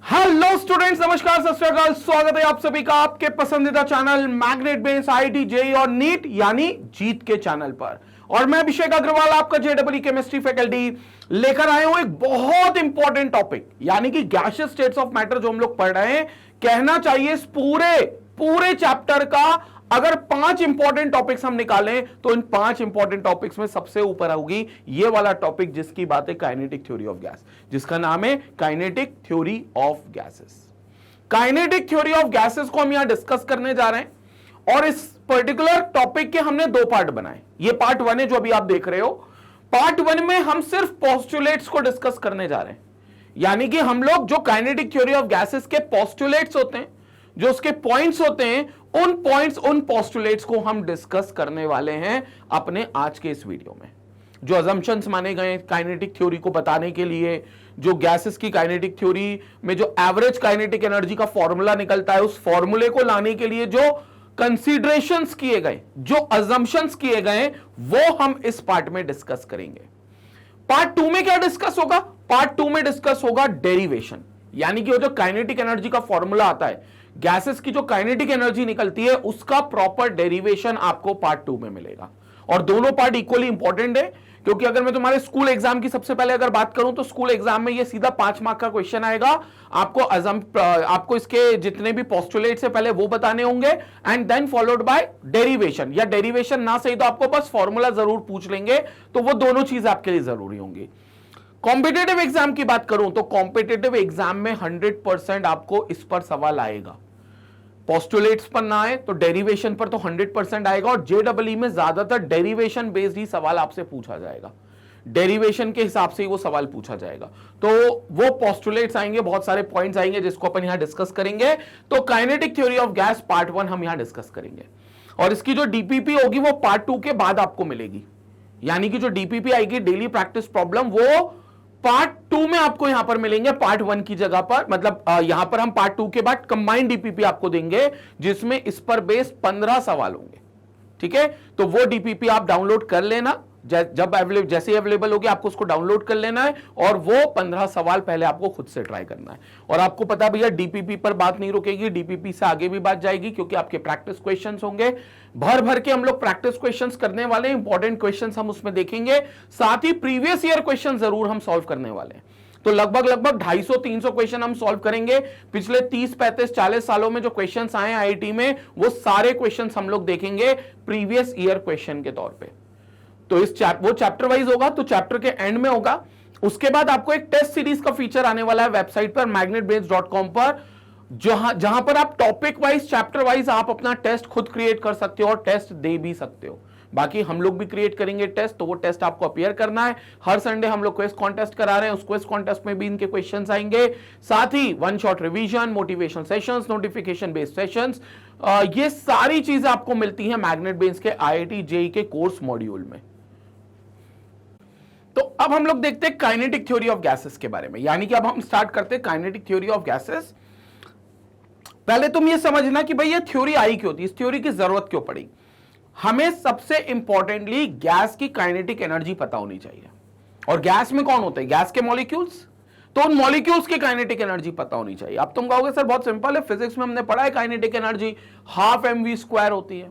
Hello students, नमस्कार, सत श्री अकाल। स्वागत है आप सभी का आपके पसंदीदा channel magnet base IIT JEE और नीट यानी जीत के चैनल पर। और मैं अभिषेक अग्रवाल, आपका जेईई केमिस्ट्री फैकल्टी, लेकर आए हूं एक बहुत इंपॉर्टेंट टॉपिक, यानी कि गैसियस स्टेट्स ऑफ मैटर जो हम लोग पढ़ रहे हैं। कहना चाहिए इस पूरे चैप्टर का अगर 5 इंपॉर्टेंट टॉपिक्स हम निकालें तो इन 5 इंपॉर्टेंट टॉपिक्स में सबसे ऊपर होगी ये वाला टॉपिक जिसकी बात है काइनेटिक थ्योरी ऑफ गैस, जिसका नाम है kinetic theory of gases. Kinetic theory of gases को हम यहां डिस्कस करने जा रहे हैं और इस पर्टिकुलर टॉपिक के हमने 2 पार्ट बनाए। ये पार्ट 1 है जो अभी आप देख रहे हो। पार्ट 1 में हम सिर्फ पोस्टुलेट्स को डिस्कस करने जा रहे हैं, यानी कि हम लोग जो काइनेटिक थ्योरी ऑफ गैसेस के पोस्टुलेट्स होते हैं, जो उसके पॉइंट्स होते हैं, उन पॉइंट्स, उन पोस्टुलेट्स को हम डिस्कस करने वाले हैं अपने आज के इस वीडियो में। जो अजम्पशंस माने गए काइनेटिक थ्योरी को बताने के लिए, जो गैसेस की काइनेटिक थ्योरी में जो एवरेज काइनेटिक एनर्जी का फॉर्मूला निकलता है, उस फॉर्मूले को लाने के लिए जो कंसीडरेशंस किए गए, जो अजम्पशंस किए गए, वो हम इस पार्ट में डिस्कस करेंगे। पार्ट 2 में क्या डिस्कस होगा? पार्ट 2 में डिस्कस होगा डेरिवेशन, यानी कि वो जो काइनेटिक एनर्जी का फॉर्मूला आता है, गैसेस की जो काइनेटिक एनर्जी निकलती है, उसका प्रॉपर डेरिवेशन आपको पार्ट 2 में मिलेगा। और दोनों पार्ट इक्वली इंपॉर्टेंट है, क्योंकि अगर मैं तुम्हारे स्कूल एग्जाम की सबसे पहले अगर बात करूं तो स्कूल एग्जाम में ये सीधा 5 मार्क का क्वेश्चन आएगा। आपको इसके जितने भी पोस्टुलेट्स है पहले वो बताने होंगे and then followed by derivation, या डेरिवेशन ना सही तो आपको बस फॉर्मूला जरूर पूछ लेंगे, तो वो दोनों चीज आपके लिए जरूरी होंगी। कॉम्पिटेटिव एग्जाम की बात करूं तो कॉम्पिटेटिव एग्जाम में 100% आपको इस पर सवाल आएगा। पोस्टुलेट्स पर ना आए तो डेरिवेशन पर तो 100% आएगा, और जेईई में ज्यादातर डेरिवेशन बेस्ड ही सवाल आपसे पूछा जाएगा। डेरिवेशन के हिसाब से ही वो सवाल पूछा जाएगा। तो वो पोस्टुलेट्स आएंगे, बहुत सारे पॉइंट्स आएंगे जिसको अपन यहां डिस्कस करेंगे। तो kinetic theory of gas part 1 हम यहां डिस्कस करेंगे, और इसकी जो डीपीपी होगी वो पार्ट 2 के बाद आपको मिलेगी। यानी कि जो डीपीपी आएगी, डेली प्रैक्टिस प्रॉब्लम, वो पार्ट 2 में आपको यहां पर मिलेंगे, पार्ट 1 की जगह पर। मतलब यहां पर हम पार्ट 2 के बाद कंबाइंड डीपीपी आपको देंगे, जिसमें इस पर बेस्ड 15 सवाल होंगे। ठीक है, तो वो डीपीपी आप डाउनलोड कर लेना, जैसे अवेलेबल होगी आपको उसको डाउनलोड कर लेना है, और वो 15 सवाल पहले आपको खुद से ट्राई करना है। और आपको पता है भैया, डीपीपी पर बात नहीं रुकेगी, डीपीपी से आगे भी बात जाएगी, क्योंकि आपके प्रैक्टिस क्वेश्चंस होंगे। भर भर के हम लोग प्रैक्टिस क्वेश्चंस करने वाले हैं, इंपॉर्टेंट क्वेश्चंस हम उसमें देखेंगे, साथ ही प्रीवियस ईयर क्वेश्चन जरूर हम सॉल्व करने वाले हैं। तो लगभग 250-300 क्वेश्चन हम सॉल्व करेंगे। पिछले 30, 35, 40 सालों में जो क्वेश्चंस आए आईआईटी में, वो सारे क्वेश्चंस हम लोग देखेंगे प्रीवियस ईयर क्वेश्चन के तौर पे। तो वो चैप्टर वाइज होगा, तो चैप्टर के एंड में होगा। उसके बाद आपको एक टेस्ट सीरीज का फीचर आने वाला है वेबसाइट पर magnetbase.com पर, जहां पर आप टॉपिक वाइज, चैप्टर वाइज आप अपना टेस्ट खुद क्रिएट कर सकते हो और टेस्ट दे भी सकते हो। बाकी हम लोग भी क्रिएट करेंगे टेस्ट, तो वो टेस्ट आपको अपीयर करना है। हर संडे हम लोग क्विज कॉन्टेस्ट करा रहे हैं, उस क्विज कॉन्टेस्ट में भी इनके क्वेश्चंस आएंगे। साथ ही 1 shot revision, motivation sessions, notification based sessions, ये सारी चीजें आपको मिलती हैं मैग्नेट बेस के आईआईटी जेईई के कोर्स मॉड्यूल में। तो अब हम लोग देखते हैं काइनेटिक थ्योरी ऑफ गैसेस के बारे में, यानी कि अब हम स्टार्ट करते हैं काइनेटिक थ्योरी ऑफ गैसेस। पहले तुम ये समझना कि भाई ये थ्योरी आई क्यों थी, इस थ्योरी की जरूरत क्यों पड़ी। हमें सबसे इंपॉर्टेंटली गैस की काइनेटिक एनर्जी पता होनी चाहिए, और गैस में कौन होते हैं? गैस के मॉलिक्यूल्स। तो उन मॉलिक्यूल्स की काइनेटिक एनर्जी पता होनी चाहिए। अब तुम कहोगे सर बहुत सिंपल है, फिजिक्स में हमने पढ़ा है काइनेटिक एनर्जी 12mv² होती है।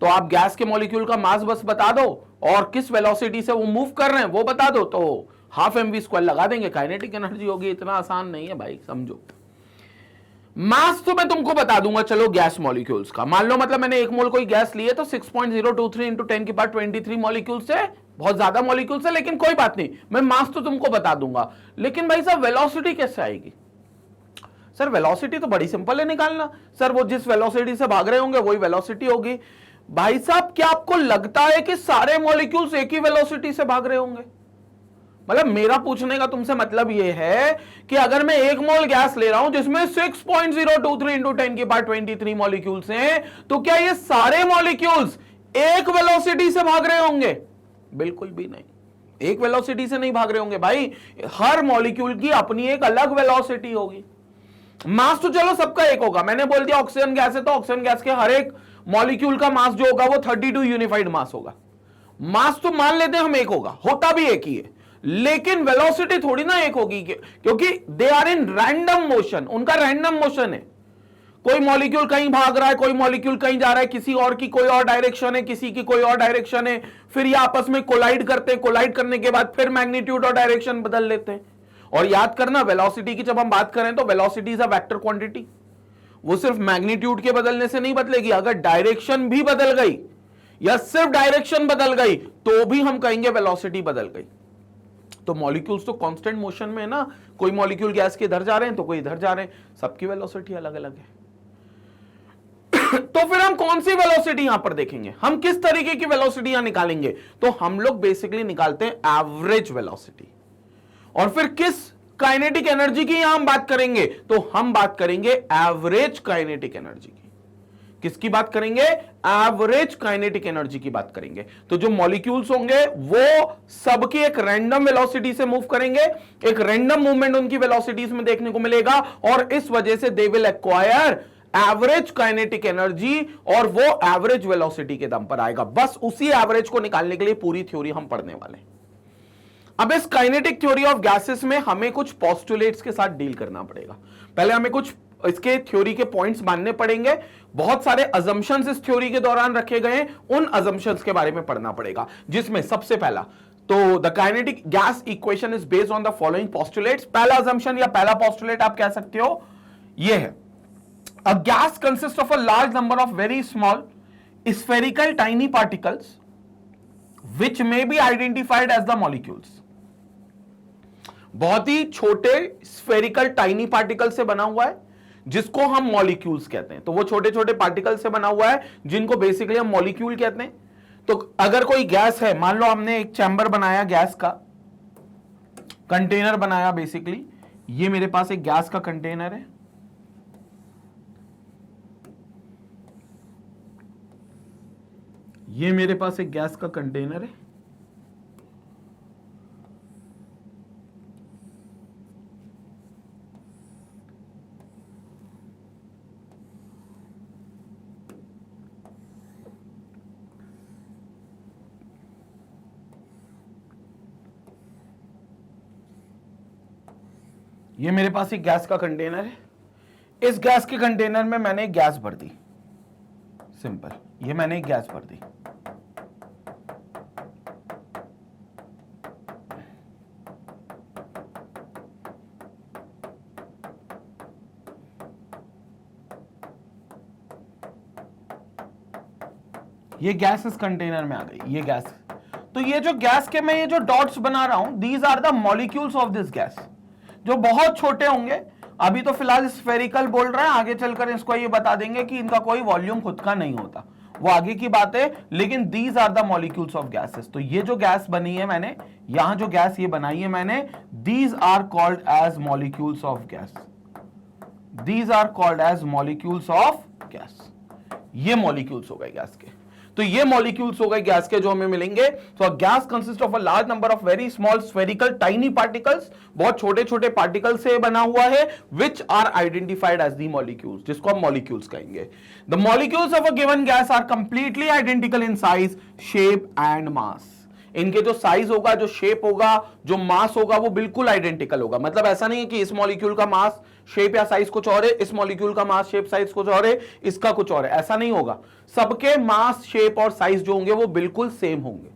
तो आप गैस के मॉलिक्यूल का मास बस बता दो और किस वेलोसिटी से वो मूव कर रहे हैं वो बता दो, तो 12mv² लगा देंगे, काइनेटिक एनर्जी होगी। इतना आसान नहीं है भाई, समझो। मास तो मैं तुमको बता दूंगा, चलो गैस मॉलिक्यूल्स का मान लो, मतलब मैंने 1 मोल कोई गैस ली है तो 6.023 × 10⁻23 मॉलिक्यूल्स है, बहुत ज्यादा मॉलिक्यूल्स है, लेकिन कोई बात नहीं, मैं मास तो तुमको बता दूंगा। लेकिन भाई साहब वेलोसिटी कैसे आएगी? सर वेलोसिटी तो बड़ी सिंपल है निकालना। सर वो जिस वेलोसिटी से भाग रहे होंगे वही वेलोसिटी होगी। भाई साहब क्या आपको लगता है कि सारे मॉलिक्यूल्स एक ही वेलोसिटी से भाग रहे होंगे? मतलब मेरा पूछने का तुमसे मतलब यह है कि अगर मैं 1 मोल गैस ले रहा हूं जिसमें 6.023 × 10⁻23 मॉलिक्यूल्स हैं, तो क्या ये सारे मॉलिक्यूल्स एक वेलोसिटी से भाग रहे होंगे? बिल्कुल भी नहीं, एक वेलोसिटी से नहीं भाग रहे होंगे भाई। हर मॉलिक्यूल की अपनी एक अलग वेलोसिटी होगी। मास तो चलो सबका एक होगा, मैंने बोल दिया ऑक्सीजन गैस है तो ऑक्सीजन गैस के हर एक मॉलिक्यूल का मास जो होगा वो 32 यूनिफाइड मास होगा। मास तो मान लेते हैं हम एक होगा, होता भी एक ही है, लेकिन वेलोसिटी थोड़ी ना एक होगी, क्योंकि they are in random motion, उनका रैंडम मोशन है। कोई मॉलिक्यूल कहीं भाग रहा है, कोई मॉलिक्यूल कहीं जा रहा है, किसी और की कोई और डायरेक्शन है, किसी की कोई और डायरेक्शन है, फिर ये आपस में कोलाइड करते हैं, कोलाइड करने के बाद फिर मैग्नीट्यूड और डायरेक्शन बदल लेते हैं। और याद करना, वेलोसिटी की जब हम बात करें तो velocity is a vector quantity, वो सिर्फ मैग्नीट्यूड के बदलने से नहीं बदलेगी, अगर डायरेक्शन भी बदल गई या सिर्फ डायरेक्शन बदल गई तो भी हम कहेंगे वेलोसिटी बदल गई। तो मॉलिक्यूल्स तो कांस्टेंट मोशन में है ना, कोई मॉलिक्यूल गैस के इधर जा रहे हैं तो कोई इधर जा रहे हैं, सबकी वेलोसिटी अलग अलग है। तो फिर हम कौन सी वेलोसिटी यहां पर देखेंगे, हम किस तरीके की वेलोसिटी यहां निकालेंगे? तो हम लोग बेसिकली निकालते हैं एवरेज वेलोसिटी। और फिर किस काइनेटिक एनर्जी की यहां हम बात करेंगे? तो हम बात करेंगे एवरेज काइनेटिक एनर्जी की। किसकी बात करेंगे? एवरेज काइनेटिक एनर्जी की बात करेंगे। तो जो मॉलिक्यूल्स होंगे वो सबकी एक रैंडम वेलोसिटी से मूव करेंगे, एक रैंडम मूवमेंट उनकी वेलोसिटीज में देखने को मिलेगा, और इस वजह से they will acquire average kinetic energy, और वो एवरेज वेलोसिटी के दम पर आएगा। बस उसी एवरेज को निकालने के लिए पूरी थ्योरी हम पढ़ने वाले हैं। अब इस काइनेटिक थ्योरी ऑफ गैसेस में हमें कुछ पोस्टुलेट्स के साथ डील करना पड़ेगा। पहले हमें कुछ इसके थ्योरी के पॉइंट्स मानने पड़ेंगे, बहुत सारे अजम्पशंस इस थ्योरी के दौरान रखे गए हैं, उन अजम्पशंस के बारे में पढ़ना पड़ेगा, जिसमें सबसे पहला तो the kinetic gas equation is based on the following postulates. पहला अजम्पशन या पहला पोस्टुलेट आप कह सकते हो यह है, a gas consist of a large number of very small spherical tiny particles which may be identified as the molecules. बहुत ही छोटे स्फेरिकल टाइनी पार्टिकल से बना हुआ है, जिसको हम मॉलिक्यूल्स कहते हैं। तो वो छोटे छोटे पार्टिकल से बना हुआ है जिनको बेसिकली हम मॉलिक्यूल कहते हैं। तो अगर कोई गैस है, मान लो हमने एक चैम्बर बनाया, गैस का कंटेनर बनाया, बेसिकली ये मेरे पास एक गैस का कंटेनर है, ये मेरे पास एक गैस का कंटेनर है, ये मेरे पास एक गैस का कंटेनर है। इस गैस के कंटेनर में मैंने एक गैस भर दी, सिंपल, ये मैंने एक गैस भर दी। ये गैस इस कंटेनर में आ गई, ये गैस। तो ये जो गैस के मैं ये जो डॉट्स बना रहा हूं, these are the molecules of this gas, जो बहुत छोटे होंगे। अभी तो फिलहाल स्फेरिकल बोल रहा है, आगे चलकर इसको ये बता देंगे कि इनका कोई वॉल्यूम खुद का नहीं होता, वो आगे की बात है, लेकिन these are the molecules of gases. तो ये जो गैस बनी है मैंने, यहां जो गैस ये बनाई है मैंने, these are called as molecules of gas, these are called as molecules of gas. ये मॉलिक्यूल्स हो गए गैस के। तो ये मॉलिक्यूल्स हो गए गैस के जो हमें मिलेंगे। तो gas consist of a large number of very small spherical tiny particles, बहुत छोटे छोटे पार्टिकल से बना हुआ है, which are identified as the molecules, जिसको हम मॉलिक्यूल्स कहेंगे। The molecules of a given gas are completely identical in size, shape and mass. इनके जो साइज होगा, जो शेप होगा, जो मास होगा, वो बिल्कुल आइडेंटिकल होगा। मतलब ऐसा नहीं है कि इस मॉलिक्यूल का मास, शेप या साइज कुछ और है, इस मॉलिक्यूल का मास, शेप, साइज कुछ और है, इसका कुछ और है, ऐसा नहीं होगा। सबके मास, शेप और साइज जो होंगे वो बिल्कुल सेम होंगे,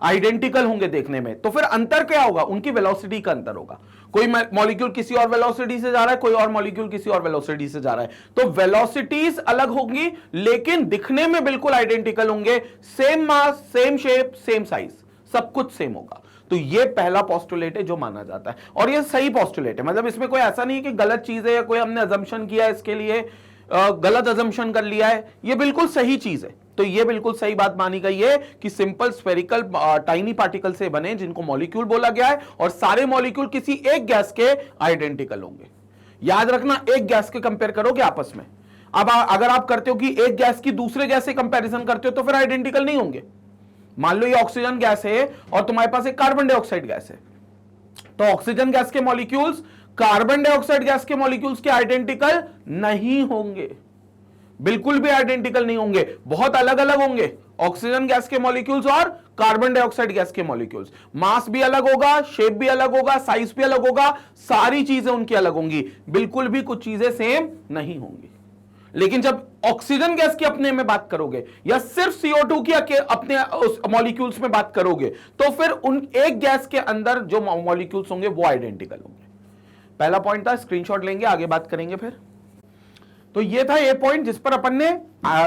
आइडेंटिकल होंगे देखने में। तो फिर अंतर क्या होगा? उनकी वेलोसिटी का अंतर होगा। कोई मॉलिक्यूल किसी और वेलोसिटी से जा रहा है, कोई और मॉलिक्यूल किसी और वेलोसिटी से जा रहा है, तो वेलोसिटीज अलग होंगी, लेकिन दिखने में बिल्कुल आइडेंटिकल होंगे। Same mass, same shape, same size, सब कुछ सेम होगा। तो ये पहला पोस्टुलेट है जो माना जाता है, और ये सही पोस्टुलेट है। मतलब इसमें कोई ऐसा नहीं है कि गलत चीज है या कोई हमने अजम्पशन किया है, इसके लिए गलत अजम्पशन कर लिया है, ये बिल्कुल सही चीज है। तो ये बिल्कुल सही बात मानी गई है कि सिंपल स्फेरिकल टाइनी पार्टिकल से बने, जिनको मॉलिक्यूल बोला गया है, और सारे मॉलिक्यूल किसी एक गैस के आइडेंटिकल होंगे। याद रखना, एक गैस के कंपेयर करोगे आपस में। अब अगर आप करते हो कि एक गैस की दूसरे गैस से कंपैरिजन करते हो, तो फिर आइडेंटिकल नहीं होंगे। मान लो ये ऑक्सीजन गैस है और तुम्हारे पास एक कार्बन डाइऑक्साइड गैस है, तो ऑक्सीजन गैस के मॉलिक्यूल्स कार्बन डाइऑक्साइड गैस के मॉलिक्यूल्स के आइडेंटिकल नहीं होंगे, बिल्कुल भी आइडेंटिकल नहीं होंगे, बहुत अलग अलग होंगे ऑक्सीजन गैस के मॉलिक्यूल्स और कार्बन डाइऑक्साइड गैस के मॉलिक्यूल्स। मास भी अलग होगा, शेप भी अलग होगा, साइज भी अलग होगा, सारी चीजें उनकी अलग होंगी, बिल्कुल भी कुछ चीजें सेम नहीं होंगी। लेकिन जब ऑक्सीजन गैस की अपने में बात करोगे या सिर्फ CO2 की अपने उस मॉलिक्यूल्स में बात करोगे, तो फिर उन एक गैस के अंदर जो मॉलिक्यूल्स होंगे वो आइडेंटिकल होंगे। पहला पॉइंट था, स्क्रीनशॉट लेंगे, आगे बात करेंगे फिर। तो ये था ये पॉइंट जिस पर अपन ने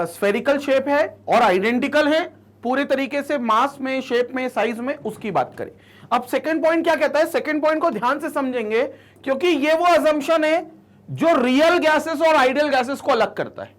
स्फेरिकल शेप है और आइडेंटिकल है पूरे तरीके से, मास में, शेप में, साइज में, उसकी बात करें। अब सेकंड पॉइंट क्या कहता है, सेकंड पॉइंट को ध्यान से समझेंगे क्योंकि ये वो अजम्पशन है जो रियल गैसेस और आइडियल गैसेस को अलग करता है।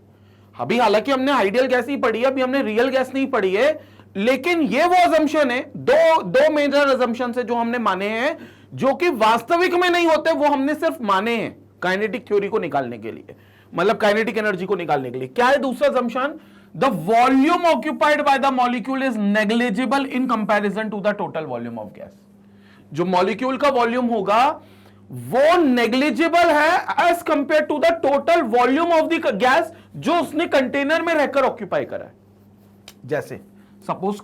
अभी हालांकि हमने आइडियल गैस ही पढ़ी है, अभी हमने रियल गैस नहीं पढ़ी है, लेकिन ये वो अजम्पशन है, दो मेजर अजम्पशन है जो हमने माने हैं, जो कि वास्तविक में नहीं होते, वो हमने सिर्फ माने हैं काइनेटिक थ्योरी को निकालने के लिए, मतलब काइनेटिक एनर्जी को निकालने के लिए। क्या है दूसरा assumption? The volume occupied by the molecule is negligible in comparison to the total volume of gas. जो मॉलिक्यूल का वॉल्यूम होगा वो नेग्लिजिबल है as compare to the total volume of the gas जो उसने कंटेनर में रहकर ऑक्यूपाई करा है। जैसे सपोज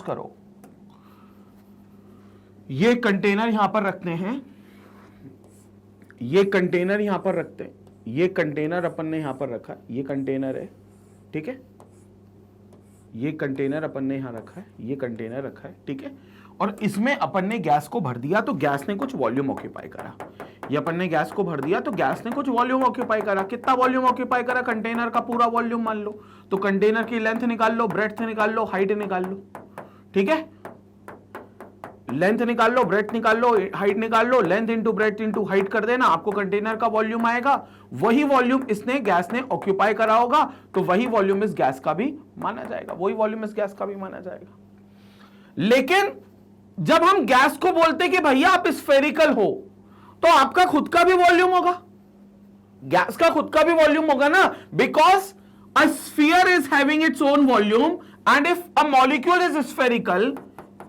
करो ये कंटेनर यहां पर रखते हैं, ये कंटेनर यहां पर रखते हैं, ये कंटेनर अपन ने यहां पर रखा, ये कंटेनर है, ठीक है, ये कंटेनर अपन ने यहां रखा है, ये कंटेनर रखा है, ठीक है, और इसमें अपन ने गैस को भर दिया तो गैस ने कुछ वॉल्यूम ऑक्यूपाई करा। ये अपन ने गैस को भर दिया तो गैस ने कुछ वॉल्यूम ऑक्यूपाई करा। कितना वॉल्यूम ऑक्यूपाई करा? कंटेनर का पूरा वॉल्यूम मान लो। तो कंटेनर की लेंथ निकाल लो, ब्रेड्थ निकाल लो, हाइट निकाल लो, ठीक है, लेंथ निकाल लो, ब्रेड्थ निकाल लो, हाइट निकाल लो, length into breadth into height कर देना, आपको कंटेनर का वॉल्यूम आएगा। वही वॉल्यूम इसने गैस ने ऑक्यूपाई करा होगा तो वही वॉल्यूम इस गैस का भी माना जाएगा, वही वॉल्यूम इस गैस का भी माना जाएगा। लेकिन जब हम गैस को बोलते कि भैया आप स्फेरिकल हो, तो आपका खुद का भी वॉल्यूम होगा, गैस का खुद का भी वॉल्यूम होगा ना, because a sphere is having its own volume and if a molecule is spherical,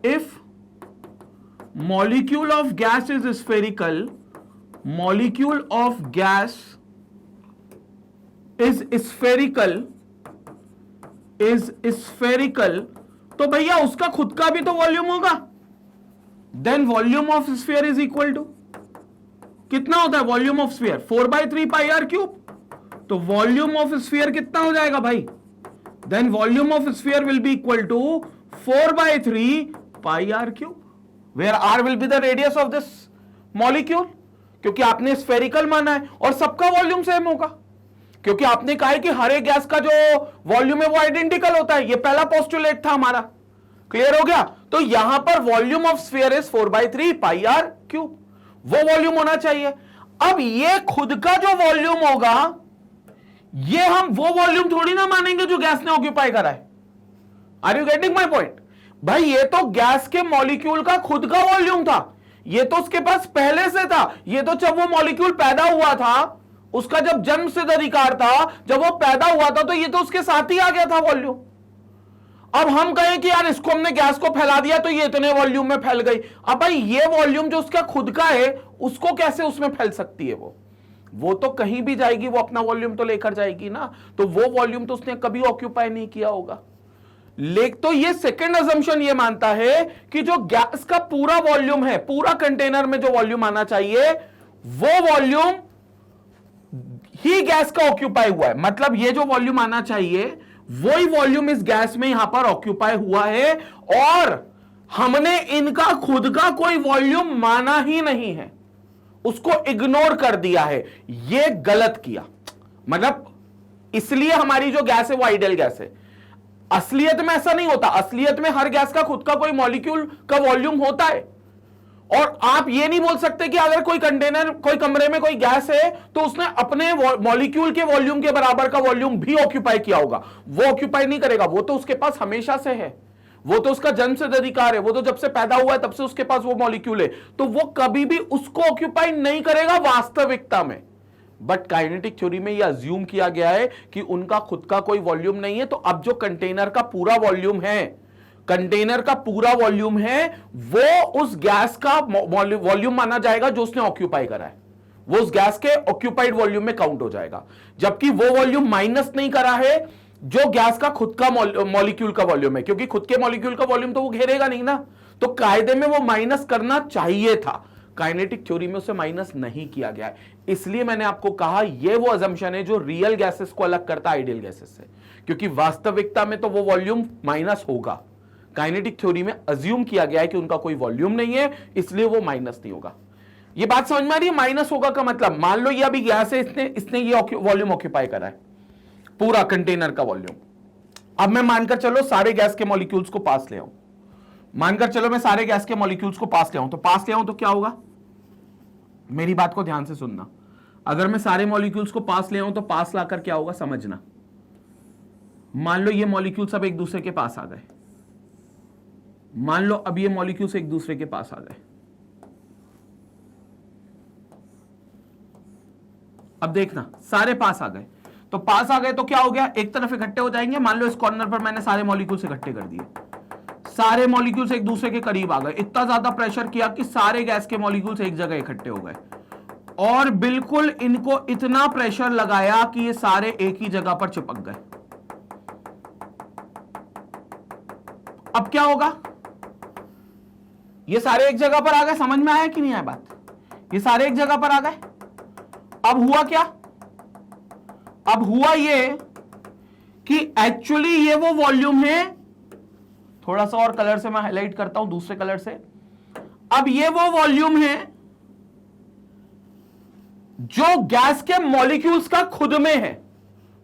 if molecule of gas is spherical, molecule of gas is spherical, तो भैया उसका खुद का भी तो वॉल्यूम होगा। Then volume of sphere is equal to कितना होता है? Volume of sphere 4/3 pi r cube. तो वॉल्यूम ऑफ स्फीयर कितना हो जाएगा भाई? Then volume of sphere will be equal to 4/3 pi r cube, where r will be the radius of this molecule, क्योंकि आपने स्फेरिकल माना है और सबका वॉल्यूम सेम होगा, क्योंकि आपने कहा है कि हर एक गैस का जो वॉल्यूम है वो आइडेंटिकल होता है। ये पहला पोस्टुलेट था हमारा, क्लियर हो गया? तो यहां पर volume of sphere is 4/3 pi r cube, वो वॉल्यूम होना चाहिए। अब ये खुद का जो वॉल्यूम होगा, ये हम वो वॉल्यूम थोड़ी ना मानेंगे जो गैस ने ऑक्यूपाई करा है। Are you getting my point? भाई ये तो गैस के मॉलिक्यूल का खुद का वॉल्यूम था, ये तो उसके पास पहले से था, ये तो जब वो मॉलिक्यूल पैदा हुआ था, उसका जब जन्म सिद्ध अधिकार था, जब वो पैदा हुआ था, तो ये तो उसके साथ ही आ गया था वॉल्यूम। अब हम कहें कि यार इसको हमने गैस को फैला दिया तो ये इतने वॉल्यूम में फैल गई। अब भाई ये वॉल्यूम जो उसका खुद का है, उसको कैसे उसमें फैल सकती है? वो तो कहीं भी जाएगी, वो अपना वॉल्यूम तो लेकर जाएगी ना, तो वो वॉल्यूम तो उसने कभी ऑक्यूपाई नहीं किया होगा। तो ये सेकंड अजम्पशन ये मानता है कि जो गैस का पूरा वॉल्यूम है, पूरा कंटेनर में जो वॉल्यूम आना चाहिए, वो वॉल्यूम ही गैस का ऑक्यूपाई हुआ है। मतलब ये जो वॉल्यूम आना चाहिए वही वॉल्यूम इस गैस में यहां पर ऑक्यूपाई हुआ है, और हमने इनका खुद का कोई वॉल्यूम माना ही नहीं है, उसको इग्नोर कर दिया है। ये गलत किया, मतलब इसलिए हमारी जो गैस है वो आइडियल गैस है। असलियत में ऐसा नहीं होता, असलियत में हर गैस का खुद का कोई मॉलिक्यूल का वॉल्यूम होता है। और आप ये नहीं बोल सकते कि अगर कोई कंटेनर, कोई कमरे में कोई गैस है तो उसने अपने मॉलिक्यूल के वॉल्यूम के बराबर का वॉल्यूम भी ऑक्यूपाई किया होगा। वो ऑक्यूपाई नहीं करेगा, वो तो उसके पास हमेशा से है, वो तो उसका जन्म सिद्ध अधिकार है, वो तो जब से पैदा हुआ है तब से उसके पास वो मॉलिक्यूल है, तो वो कभी भी उसको ऑक्यूपाई नहीं करेगा वास्तविकता में। बट काइनेटिक थ्योरी में यह अज्यूम किया गया है कि उनका खुद का कोई वॉल्यूम नहीं है, तो अब जो कंटेनर का पूरा वॉल्यूम है, कंटेनर का पूरा वॉल्यूम है, वो उस गैस का वॉल्यूम माना जाएगा जो उसने ऑक्यूपाई करा है, वो उस गैस के ऑक्यूपाइड वॉल्यूम में काउंट हो जाएगा। जबकि वो वॉल्यूम माइनस नहीं करा है, जो गैस का खुद का मॉलिक्यूल का वॉल्यूम है, क्योंकि खुद के मॉलिक्यूल का वॉल्यूम तो वो घेरेगा नहीं ना, तो कायदे में वो माइनस करना चाहिए था। काइनेटिक थ्योरी में उसे माइनस नहीं किया गया है, इसलिए मैंने आपको कहा ये वो अजम्पशन है जो रियल गैसेस को अलग करता है आइडियल गैसेस से, क्योंकि वास्तविकता में तो वो वॉल्यूम माइनस होगा। काइनेटिक थ्योरी में अज्यूम किया गया है कि उनका कोई वॉल्यूम नहीं है, इसलिए वो माइनस नहीं होगा। ये बात समझ में आ रही है? माइनस होगा का मतलब, मान लो ये अभी गैस है, इसने ये वॉल्यूम ऑक्यूपाई करा है, पूरा कंटेनर का वॉल्यूम। अब मैं मानकर चलो सारे गैस के मॉलिक्यूल्स को पास ले आऊं, मानकर चलो मैं सारे गैस के मॉलिक्यूल्स को पास ले आऊं, तो पास ले आऊं तो क्या होगा? मेरी बात को ध्यान से सुनना। अगर मैं सारे मॉलिक्यूल्स को पास ले आऊं तो पास लाकर क्या होगा समझना। मान लो ये मॉलिक्यूल्स अब एक दूसरे के पास आ गए, मान लो अब ये मॉलिक्यूल्स एक दूसरे के पास आ गए। अब देखना सारे पास आ गए, तो पास आ गए तो क्या हो गया, एक तरफ इकट्ठे हो जाएंगे। मान लो इस कॉर्नर पर मैंने सारे मॉलिक्यूल्स इकट्ठे कर दिए, सारे मॉलिक्यूल्स एक दूसरे के करीब आ गए, इतना ज्यादा प्रेशर किया कि सारे गैस के मॉलिक्यूल्स एक जगह इकट्ठे हो गए, और बिल्कुल इनको इतना प्रेशर लगाया कि ये सारे एक ही जगह पर चिपक गए। अब क्या होगा? ये सारे एक जगह पर आ गए, समझ में आया कि नहीं आया बात? ये सारे एक जगह पर आ गए। अब हुआ क्या? अब हुआ ये कि एक्चुअली ये वो वॉल्यूम है, थोड़ा सा और कलर से मैं हाईलाइट करता हूं, दूसरे कलर से। अब ये वो वॉल्यूम है जो गैस के मॉलिक्यूल्स का खुद में है।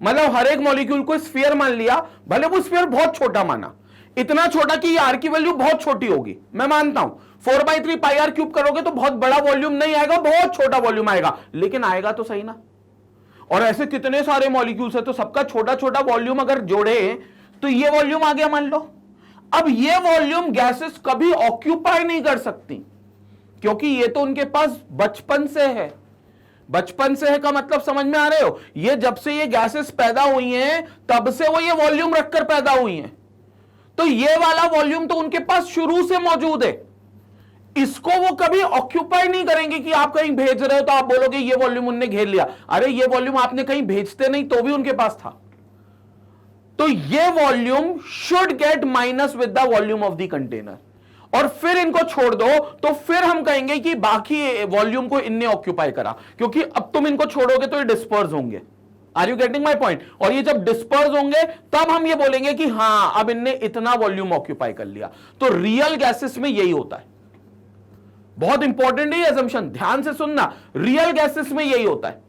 मतलब हर एक मॉलिक्यूल को स्फीयर मान लिया, भले वो स्फीयर बहुत छोटा माना, इतना छोटा कि आर की वैल्यू बहुत छोटी होगी, मैं मानता हूं 4/3 पाई आर क्यूब करोगे तो बहुत बड़ा वॉल्यूम नहीं आएगा, बहुत छोटा वॉल्यूम आएगा, लेकिन आएगा तो सही ना। और ऐसे कितने सारे मॉलिक्यूल्स है, तो सबका छोटा छोटा वॉल्यूम अगर जोड़े तो ये वॉल्यूम आ गया मान लो। अब ये वॉल्यूम गैसेस कभी ऑक्यूपाई नहीं कर सकती, क्योंकि ये तो उनके पास बचपन से है। बचपन से है का मतलब समझ में आ रहे हो? ये जब से ये गैसेस पैदा हुई हैं तब से वो ये वॉल्यूम रखकर पैदा हुई हैं, तो ये वाला वॉल्यूम तो उनके पास शुरू से मौजूद है। इसको वो कभी ऑक्यूपाई नहीं करेंगे कि आप कहीं भेज रहे हो तो आप बोलोगे ये वॉल्यूम उनने घेर लिया। अरे ये वॉल्यूम आपने कहीं भेजते नहीं तो भी उनके पास था। तो ये volume should get minus with the volume of the container, और फिर इनको छोड़ दो तो फिर हम कहेंगे कि बाकी वॉल्यूम को इनने ऑक्यूपाई करा, क्योंकि अब तुम इनको छोड़ोगे तो ये डिस्पर्स होंगे। Are you getting my point? और ये जब डिस्पर्स होंगे तब हम ये बोलेंगे कि हां अब इनने इतना वॉल्यूम ऑक्यूपाई कर लिया। तो रियल गैसेस में यही होता है। बहुत इंपॉर्टेंट है असम्पशन, ध्यान से सुनना। रियल गैसेस में यही होता है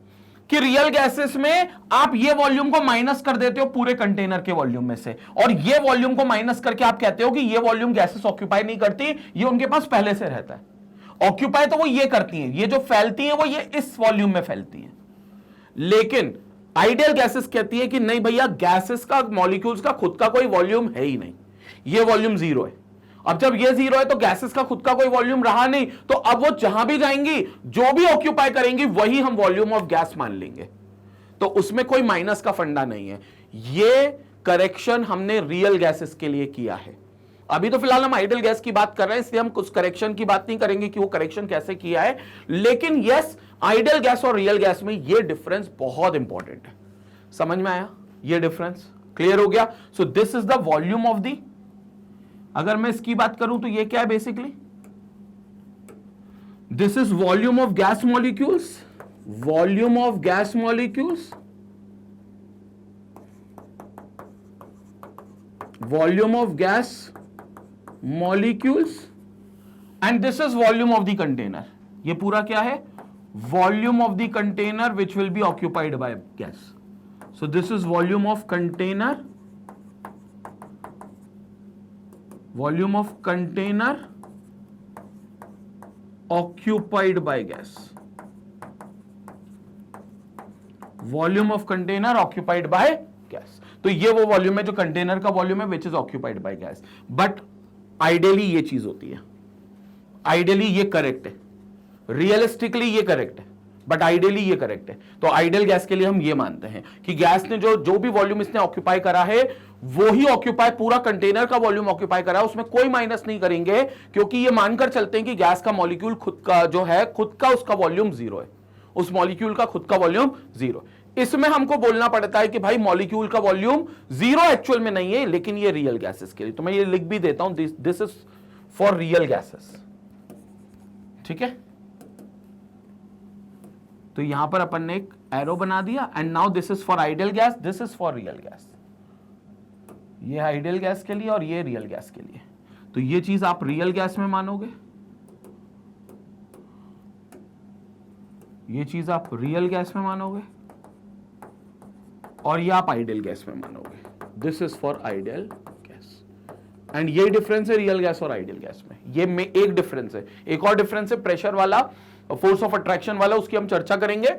कि रियल गैसेस में आप ये वॉल्यूम को माइनस कर देते हो पूरे कंटेनर के वॉल्यूम में से, और ये वॉल्यूम को माइनस करके आप कहते हो कि ये वॉल्यूम गैसेस ऑक्यूपाई नहीं करती, ये उनके पास पहले से रहता है। ऑक्यूपाई तो वो ये करती हैं, ये जो फैलती हैं वो ये इस वॉल्यूम में फैलती हैं। लेकिन आइडियल गैसेस कहती है कि नहीं भैया, गैसेस का मॉलिक्यूल्स का खुद का कोई वॉल्यूम है ही नहीं, ये वॉल्यूम जीरो है। अब जब ये जीरो है तो गैसेस का खुद का कोई वॉल्यूम रहा नहीं, तो अब वो जहां भी जाएंगी जो भी ऑक्यूपाई करेंगी वही हम वॉल्यूम ऑफ गैस मान लेंगे, तो उसमें कोई माइनस का फंडा नहीं है। ये करेक्शन हमने रियल गैसेस के लिए किया है। अभी तो फिलहाल हम आइडियल गैस की बात कर रहे हैं, इसलिए हम कुछ करेक्शन की बात नहीं करेंगे कि वो करेक्शन कैसे किया है। लेकिन यस, आइडियल गैस और रियल गैस में ये डिफरेंस बहुत इंपॉर्टेंट है। समझ में आया? ये डिफरेंस क्लियर हो गया? So this is the volume of the, अगर मैं इसकी बात करूं तो ये क्या है basically, this is volume of gas molecules, volume of gas molecules, volume of gas molecules, and this is volume of the container. ये पूरा क्या है? Volume of the container which will B occupied by gas. So this is volume of container, volume of container occupied by gas, volume of container occupied by gas। तो ये वो volume है जो container का वॉल्यूम है which is occupied by gas. But ideally ये चीज होती है, आइडियली ये करेक्ट है, रियलिस्टिकली ये करेक्ट है, बट आइडियली ये करेक्ट है। तो आइडियल गैस के लिए हम ये मानते हैं कि गैस ने जो भी वॉल्यूम इसने ऑक्यूपाई करा है वो ही ऑक्यूपाई, पूरा कंटेनर का वॉल्यूम ऑक्यूपाई करा है, उसमें कोई माइनस नहीं करेंगे, क्योंकि ये मानकर चलते हैं कि गैस का मॉलिक्यूल खुद का जो है, खुद का उसका वॉल्यूम जीरो है, उस मॉलिक्यूल का खुद का वॉल्यूम जीरो। इसमें हमको बोलना पड़ता है कि भाई मॉलिक्यूल का वॉल्यूम जीरो एक्चुअल में नहीं है, लेकिन ये रियल गैसेस के लिए, तो मैं ये लिख भी देता हूं, this is for real gases. ठीक है, तो यहां पर अपन ने एक एरो बना दिया, and now this is for ideal gas, this is for real gas. ये आइडियल गैस के लिए और ये रियल गैस के लिए। तो ये चीज आप रियल गैस में मानोगे, ये चीज आप रियल गैस में मानोगे, और ये आप आइडियल गैस में मानोगे। This is for ideal gas, and ये डिफरेंस है रियल गैस और आइडियल गैस में। ये में एक डिफरेंस है, एक और डिफरेंस है प्रेशर वाला, फोर्स ऑफ अट्रैक्शन वाला, उसकी हम चर्चा करेंगे,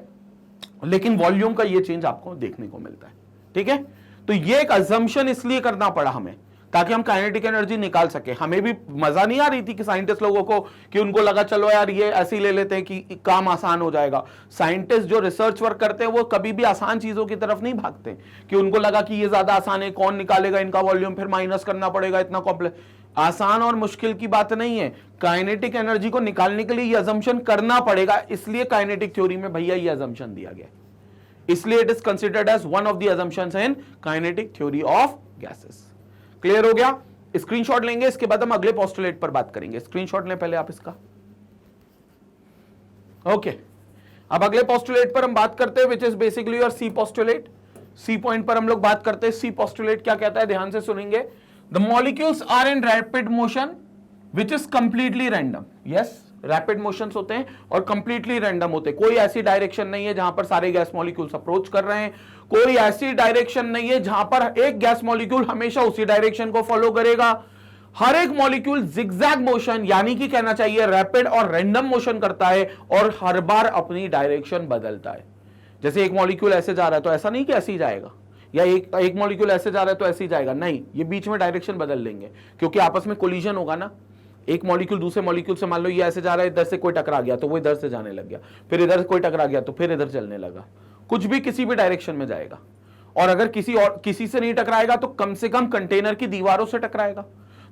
लेकिन वॉल्यूम का ये चेंज आपको देखने को मिलता है। ठीक है, तो ये एक अजम्पशन इसलिए करना पड़ा हमें ताकि हम काइनेटिक एनर्जी निकाल सके। हमें भी मजा नहीं आ रही थी कि साइंटिस्ट लोगों को, कि उनको लगा चलो यार ये ऐसे ही ले लेते हैं कि काम आसान हो जाएगा। साइंटिस्ट जो रिसर्च वर्क करते हैं वो कभी भी आसान चीजों की तरफ नहीं भागते, कि उनको लगा कि ये ज्यादा आसान है, कौन निकालेगा इनका वॉल्यूम, फिर माइनस करना पड़ेगा, इतना कॉम्प्लेक्स। आसान और मुश्किल की बात नहीं है, काइनेटिक एनर्जी को निकालने के लिए ये अजम्पशन करना पड़ेगा, इसलिए काइनेटिक थ्योरी में भैया ये अजम्पशन दिया गया, इसलिए it is considered as one of the assumptions in kinetic theory of gases. Clear हो गया? स्क्रीनशॉट लेंगे, इसके बाद हम अगले पोस्टुलेट पर बात करेंगे। स्क्रीनशॉट लें पहले आप इसका। ओके, अब अगले पोस्टुलेट पर हम बात करते हैं, which is basically your C postulate. C point पर हम लोग बात करते हैं। सी पोस्टुलेट क्या कहता है, ध्यान से सुनेंगे। The molecules are in rapid motion which is completely random. Yes, rapid motions होते हैं और कंप्लीटली रैंडम होते हैं। कोई ऐसी डायरेक्शन नहीं है जहां पर सारे गैस मॉलिक्यूल्स अप्रोच कर रहे हैं, कोई ऐसी डायरेक्शन नहीं है जहां पर एक गैस मॉलिक्यूल हमेशा उसी डायरेक्शन को फॉलो करेगा। हर एक मॉलिक्यूल जिगजैग मोशन, यानी कि कहना चाहिए रैपिड और रैंडम मोशन करता है, और हर बार अपनी डायरेक्शन बदलता है। जैसे एक मॉलिक्यूल ऐसे जा रहा है तो ऐसा नहीं कि ऐसे ही जाएगा, या एक मॉलिक्यूल ऐसे जा रहा है तो ऐसे ही जाएगा, नहीं, ये बीच में डायरेक्शन बदल लेंगे, क्योंकि आपस में कोलिजन होगा ना। एक मॉलिक्यूल दूसरे मॉलिक्यूल से, मान लो ये ऐसे जा रहा है, इधर से कोई टकरा गया तो वो इधर से जाने लग गया, फिर इधर से कोई टकरा गया तो फिर इधर चलने लगा, कुछ भी किसी भी डायरेक्शन में जाएगा। और अगर किसी से नहीं टकराएगा तो कम से कम कंटेनर की दीवारों से टकराएगा।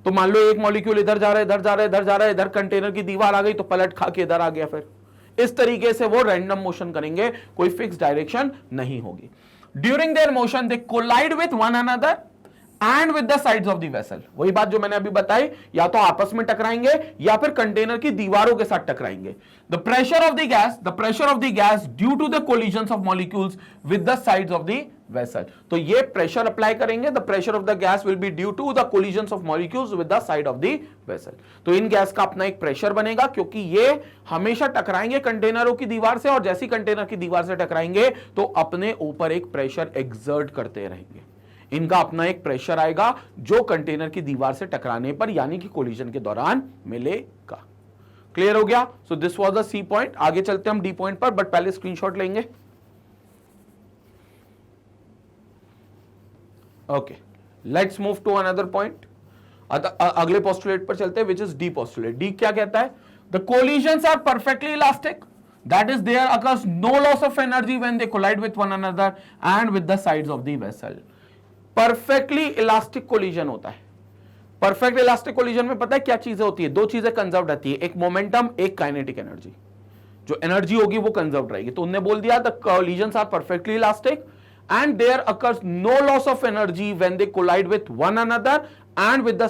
तो मान लो एक मॉलिक्यूल इधर जा रहा है, इधर जा रहा है, इधर जा रहा है, इधर कंटेनर की दीवार आ गई तो पलट खा के इधर आ गया। फिर इस तरीके से वो रैंडम मोशन करेंगे, कोई फिक्स डायरेक्शन नहीं होगी। During their motion they collide with one another and with the sides of the vessel. वही बात जो मैंने अभी बताई, या तो आपस में टकराएंगे या फिर कंटेनर की दीवारों के साथ टकराएंगे। The pressure of the gas due to the collisions of molecules with the sides of the vessel. तो ये प्रेशर अप्लाई करेंगे, the pressure of the gas will be due to the collisions of molecules with the side of the vessel. तो इन gas का अपना एक pressure बनेगा, क्योंकि ये हमेशा टकराएंगे कंटेनरों की दीवार से, और जैसी कंटेनर की दीवार से टकराएंगे तो अपने ऊपर एक प्रेशर एक्सर्ट करते रहेंगे। इनका अपना एक प्रेशर आएगा जो कंटेनर की दीवार से टकराने पर, यानी कि कोलिजन के दौरान मिलेगा। क्लियर हो गया? So this was the C point. आगे चलते हैं हम डी पॉइंट पर, बट पहले स्क्रीनशॉट लेंगे। Okay, let's move to another point. अगले पोस्टुलेट पर चलते हैं, which is D postulate. D क्या कहता है? The collisions are perfectly elastic, that is there occurs no loss of energy when they collide with one another and with the sides of the vessel। Perfectly elastic collision होता है। Perfect elastic collision में पता है क्या चीजें होती है? दो चीजें कंजर्व रहती है, एक मोमेंटम, एक काइनेटिक एनर्जी। जो एनर्जी होगी वो कंजर्व रहेगी। तो उन्होंने बोल दिया the collisions are perfectly elastic and there occurs no loss of energy when they collide with one another and with the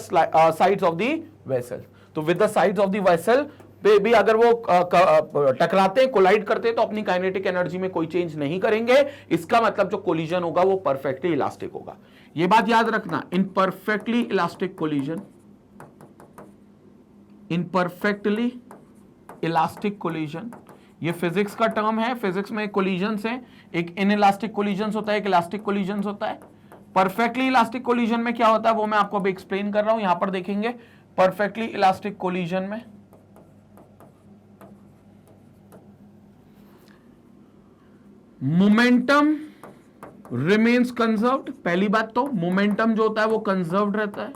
sides of the vessel. तो with the sides of the vessel भी अगर वो टकराते हैं, collide करते हैं, तो अपनी काइनेटिक एनर्जी में कोई चेंज नहीं करेंगे। इसका मतलब जो कोलिजन होगा वो परफेक्टली इलास्टिक होगा। ये बात याद रखना, in perfectly elastic collision, in perfectly elastic collision, ये फिजिक्स का टर्म है। फिजिक्स में कोलिजन्स हैं, एक इनइलास्टिक कोलिजन्स होता है, एक इलास्टिक कोलिजन्स होता है। परफेक्टली इलास्टिक कोलिजन में क्या होता है वो मैं आपको अभी एक्सप्लेन कर रहा हूं। यहां पर देखेंगे परफेक्टली इलास्टिक कोलिजन में मोमेंटम रिमेन्स कंजर्व्ड। पहली बात तो मोमेंटम जो होता है वो कंजर्व्ड रहता है,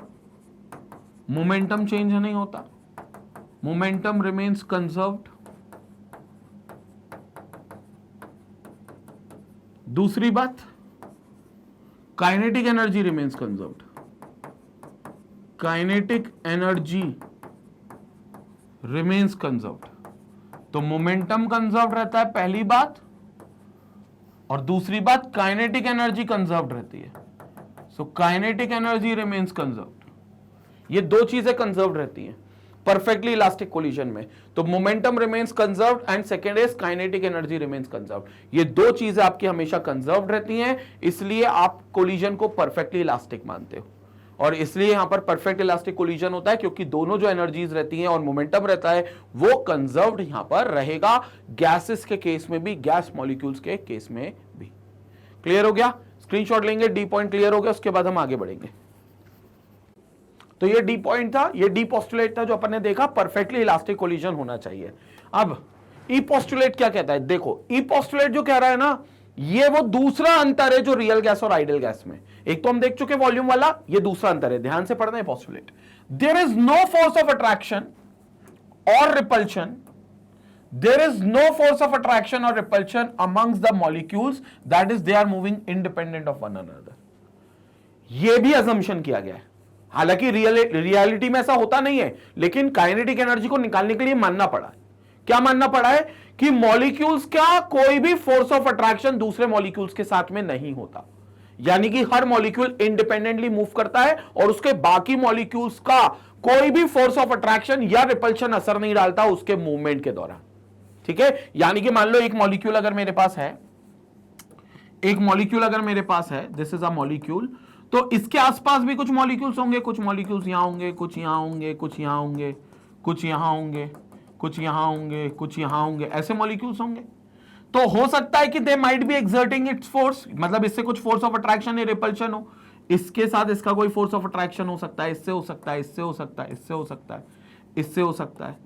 मोमेंटम चेंज नहीं होता, मोमेंटम रिमेन्स कंजर्व्ड। दूसरी बात, kinetic energy remains conserved, kinetic energy remains conserved. तो मोमेंटम कंजर्व्ड रहता है पहली बात, और दूसरी बात काइनेटिक एनर्जी कंजर्व्ड रहती है। So kinetic energy remains conserved. ये दो चीजें कंजर्व्ड रहती हैं परफेक्टली इलास्टिक कोलिजन में। तो momentum remains conserved and second is kinetic energy remains conserved. ये दो चीजें आपकी हमेशा कंजर्व्ड रहती हैं, इसलिए आप कोलिजन को परफेक्टली इलास्टिक मानते हो। और इसलिए यहां पर परफेक्ट इलास्टिक कोलिजन होता है क्योंकि दोनों जो एनर्जीज रहती हैं और मोमेंटम रहता है वो कंजर्व्ड यहां पर रहेगा, गैसेस के केस में भी, गैस मॉलिक्यूल्स के केस में भी। क्लियर हो गया? स्क्रीनशॉट लेंगे, डी पॉइंट क्लियर हो गया, उसके बाद हम आगे बढ़ेंगे। तो ये डी पॉइंट था, ये डी पोस्टुलेट था जो अपन ने देखा, परफेक्टली इलास्टिक कोलिजन होना चाहिए। अब ई पोस्टुलेट क्या कहता है? देखो ई पोस्टुलेट जो कह रहा है ना, ये वो दूसरा अंतर है जो रियल गैस और आइडियल गैस में। एक तो हम देख चुके वॉल्यूम वाला, ये दूसरा अंतर है, ध्यान से पढ़ना है postulate. There is no force of attraction और repulsion, there is no force of attraction or repulsion amongst the molecules, that is they are moving independent of one another। ये भी assumption किया गया है, हालांकि रियलिटी में ऐसा होता नहीं है, लेकिन काइनेटिक एनर्जी को निकालने के लिए मानना पड़ा है। क्या मानना पड़ा है? कि मॉलिक्यूल्स का कोई भी फोर्स ऑफ अट्रैक्शन दूसरे मॉलिक्यूल्स के साथ में नहीं होता, यानी कि हर मॉलिक्यूल इंडिपेंडेंटली मूव करता है और उसके बाकी मॉलिक्यूल्स का कोई भी फोर्स ऑफ अट्रैक्शन या रिपल्शन असर नहीं डालता उसके मूवमेंट के दौरान। ठीक है, यानी कि मान लो एक मॉलिक्यूल अगर मेरे पास है, एक मॉलिक्यूल अगर मेरे पास है, दिस इज अ मॉलिक्यूल, तो इसके आसपास भी कुछ मॉलिक्यूल्स होंगे, कुछ मॉलिक्यूल्स यहां होंगे, कुछ यहां होंगे, कुछ यहां होंगे, कुछ यहां होंगे, कुछ यहां होंगे, कुछ यहां होंगे, ऐसे मॉलिक्यूल्स होंगे। तो हो सकता है कि they might be exerting its force, मतलब इससे कुछ फोर्स ऑफ अट्रैक्शन या रिपल्शन हो, इसके साथ इसका कोई फोर्स ऑफ अट्रैक्शन हो सकता है, इससे हो सकता है, इससे हो सकता है, इससे हो सकता है, इससे हो सकता है,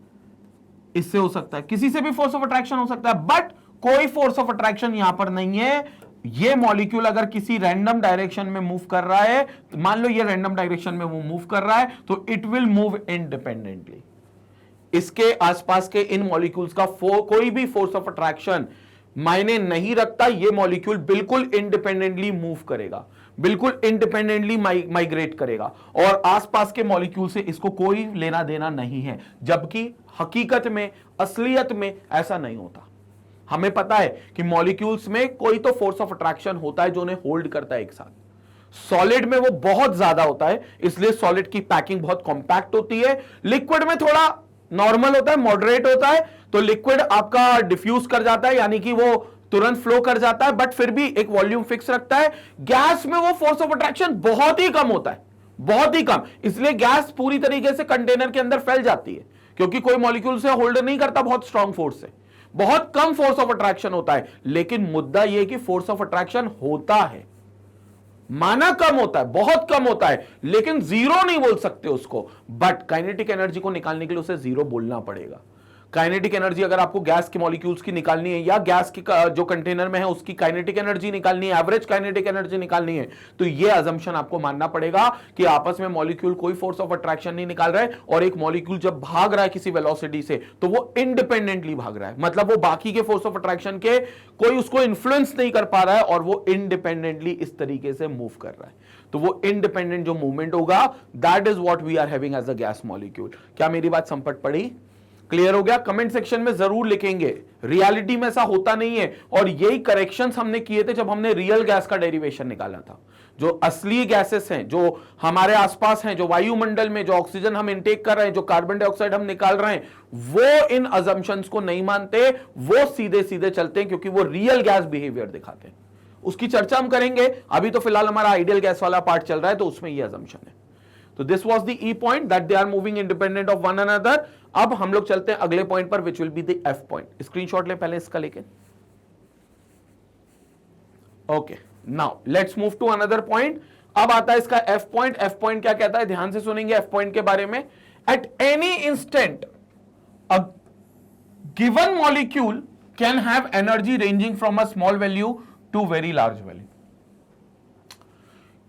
इससे हो सकता है, किसी से भी फोर्स ऑफ अट्रैक्शन हो सकता है, बट कोई फोर्स ऑफ अट्रैक्शन यहां पर नहीं है। ये मॉलिक्यूल अगर किसी रैंडम डायरेक्शन में मूव कर रहा है, मान लो ये रैंडम डायरेक्शन में वो मूव कर रहा है, तो इट विल मूव इंडिपेंडेंटली। इसके आसपास के इन मॉलिक्यूल्स का कोई भी फोर्स ऑफ अट्रैक्शन मायने नहीं रखता, ये मॉलिक्यूल बिल्कुल इंडिपेंडेंटली मूव करेगा, बिल्कुल इंडिपेंडेंटली माइग्रेट करेगा और आसपास के मॉलिक्यूल से इसको कोई लेना देना नहीं है, जबकि हकीकत में, असलियत में ऐसा नहीं होता। हमें पता है कि मॉलिक्यूल्स में कोई तो फोर्स ऑफ अट्रैक्शन होता है जो उन्हें होल्ड करता है एक साथ। सॉलिड में वो बहुत ज्यादा होता है, इसलिए सॉलिड की पैकिंग बहुत कॉम्पैक्ट होती है। लिक्विड में थोड़ा नॉर्मल होता है, मॉडरेट होता है, तो लिक्विड आपका डिफ्यूज कर जाता है, यानी कि वो तुरंत फ्लो कर जाता है, बट फिर भी एक वॉल्यूम फिक्स रखता है। गैस में वो फोर्स ऑफ अट्रैक्शन बहुत ही कम होता है, बहुत ही कम, इसलिए गैस पूरी तरीके से कंटेनर के अंदर फैल जाती है, क्योंकि कोई मॉलिक्यूल से होल्ड नहीं करता बहुत स्ट्रांग फोर्स से, बहुत कम फोर्स ऑफ अट्रैक्शन होता है। लेकिन मुद्दा यह कि फोर्स ऑफ अट्रैक्शन होता है, माना कम होता है, बहुत कम होता है, लेकिन जीरो नहीं बोल सकते उसको, बट काइनेटिक एनर्जी को निकालने के लिए उसे जीरो बोलना पड़ेगा। काइनेटिक एनर्जी अगर आपको गैस के मॉलिक्यूल्स की निकालनी है या गैस की जो कंटेनर में है उसकी काइनेटिक एनर्जी निकालनी है, एवरेज काइनेटिक एनर्जी निकालनी है, तो यह अजम्पशन आपको मानना पड़ेगा कि आपस में मॉलिक्यूल कोई फोर्स ऑफ अट्रैक्शन नहीं निकाल रहा है, और एक मॉलिक्यूल जब भाग रहा है किसी वेलोसिटी से तो वो इंडिपेंडेंटली भाग रहा है, मतलब वो बाकी के फोर्स ऑफ अट्रैक्शन के कोई उसको इन्फ्लुएंस नहीं कर पा रहा है और वो इंडिपेंडेंटली इस तरीके से मूव कर रहा है। तो वो इंडिपेंडेंट जो मूवमेंट होगा, that is what we are having as a gas molecule. क्या मेरी बात समझ पड़ी? क्लियर हो गया? कमेंट सेक्शन में जरूर लिखेंगे। रियलिटी में ऐसा होता नहीं है, और यही करेक्शंस हमने किए थे जब हमने रियल गैस का डेरिवेशन निकाला था। जो असली गैसेस हैं, जो हमारे आसपास हैं, जो वायुमंडल में जो ऑक्सीजन हम इनटेक कर रहे हैं, जो कार्बन डाइऑक्साइड हम निकाल रहे हैं, वो इन अजम्पशंस को नहीं मानते, वो सीधे सीधे चलते हैं, क्योंकि वो रियल गैस बिहेवियर दिखाते हैं। उसकी चर्चा हम करेंगे, अभी तो फिलहाल हमारा आइडियल गैस वाला पार्ट चल रहा है, तो उसमें ये अजम्पशन है। तो this was the E point, that they are moving independent of one another. अब हम लोग चलते हैं अगले पॉइंट पर, which will be the F point. Screenshot ले पहले इसका लेके। Okay, now let's move to another point. अब आता है इसका एफ पॉइंट। एफ पॉइंट क्या कहता है, ध्यान से सुनेंगे एफ पॉइंट के बारे में। At any instant a given molecule can have energy ranging from a small value to very large value.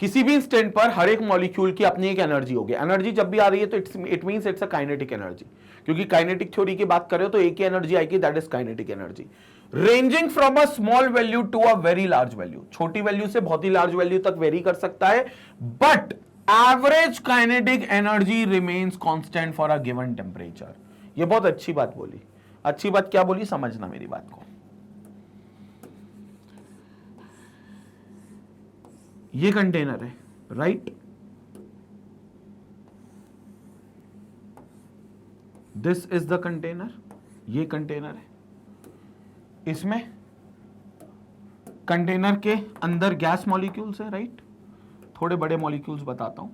किसी भी इंस्टेंट पर हर एक मॉलिक्यूल की अपनी एक एनर्जी होगी। एनर्जी जब भी आ रही है तो it means it's a kinetic energy, क्योंकि काइनेटिक थ्योरी की बात करें तो एक ही एनर्जी आएगी, that is kinetic energy. Ranging from a small value to a very large value, छोटी वैल्यू से बहुत ही लार्ज वैल्यू तक वेरी कर सकता है, but average kinetic energy remains constant for a given temperature. ये बहुत अच्छी बात बोली। अच्छी बात क्या बोली, समझना मेरी बात को। ये कंटेनर है, right? This is the container, ये कंटेनर है। इसमें कंटेनर के अंदर गैस मॉलिक्यूल्स है, राइट? थोड़े बड़े मॉलिक्यूल्स बताता हूं,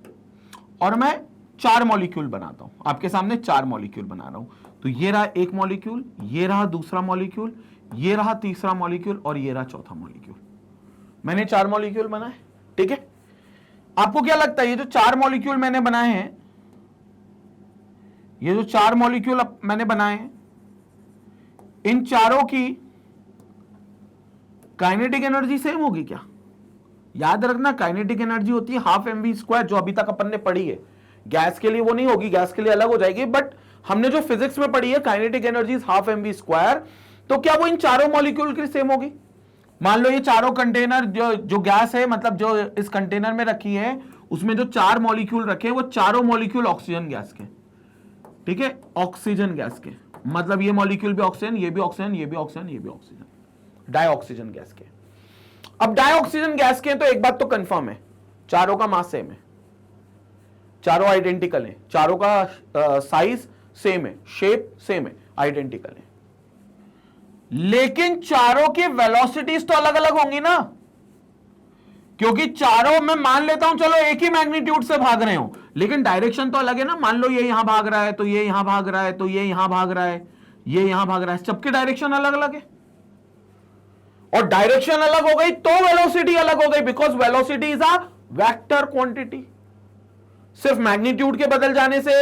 और मैं 4 मॉलिक्यूल बनाता हूं, आपके सामने 4 मॉलिक्यूल बना रहा हूं। तो ये रहा एक मॉलिक्यूल, ये रहा दूसरा मॉलिक्यूल, ये रहा तीसरा मॉलिक्यूल, और ये रहा चौथा मॉलिक्यूल। मैंने 4 मॉलिक्यूल बनाए, ठीक है? आपको क्या लगता है ये जो 4 मॉलिक्यूल मैंने बनाए हैं, ये जो 4 मॉलिक्यूल मैंने बनाए हैं, इन चारों की काइनेटिक एनर्जी सेम होगी क्या? याद रखना, काइनेटिक एनर्जी होती है हाफ mv², जो अभी तक अपन ने पढ़ी है। गैस के लिए वो नहीं होगी, गैस के लिए अलग हो जाएगी, बट हमने जो फिजिक्स में पढ़ी है काइनेटिक एनर्जी हाफ mv², तो क्या वो इन चारों मॉलिक्यूल की सेम होगी? मान लो ये चारों कंटेनर जो गैस है, मतलब जो इस कंटेनर में रखी है, उसमें जो 4 मॉलिक्यूल रखे, वो चारों मॉलिक्यूल ऑक्सीजन गैस के, ठीक है? ऑक्सीजन गैस के, मतलब ये मॉलिक्यूल भी ऑक्सीजन, ये भी ऑक्सीजन, ये भी ऑक्सीजन, ये भी ऑक्सीजन, डाइऑक्सीजन गैस के। अब डाइऑक्सीजन गैस के तो एक बात तो कंफर्म है, चारों का मास सेम है, चारों आइडेंटिकल हैं, चारों का साइज सेम है, शेप सेम है, आइडेंटिकल है। लेकिन चारों की वेलोसिटीज तो अलग अलग होंगी ना, क्योंकि चारों में मान लेता हूं चलो एक ही मैग्नीट्यूड से भाग रहे हो, लेकिन डायरेक्शन तो अलग है ना। मान लो ये यहां भाग रहा है, तो ये यहां भाग रहा है, तो ये यहां भाग रहा है, ये यहां भाग रहा है, सबकी डायरेक्शन अलग अलग है। और डायरेक्शन अलग हो गई तो वेलोसिटी अलग हो गई, because velocity is a vector quantity. सिर्फ मैग्नीट्यूड के बदल जाने से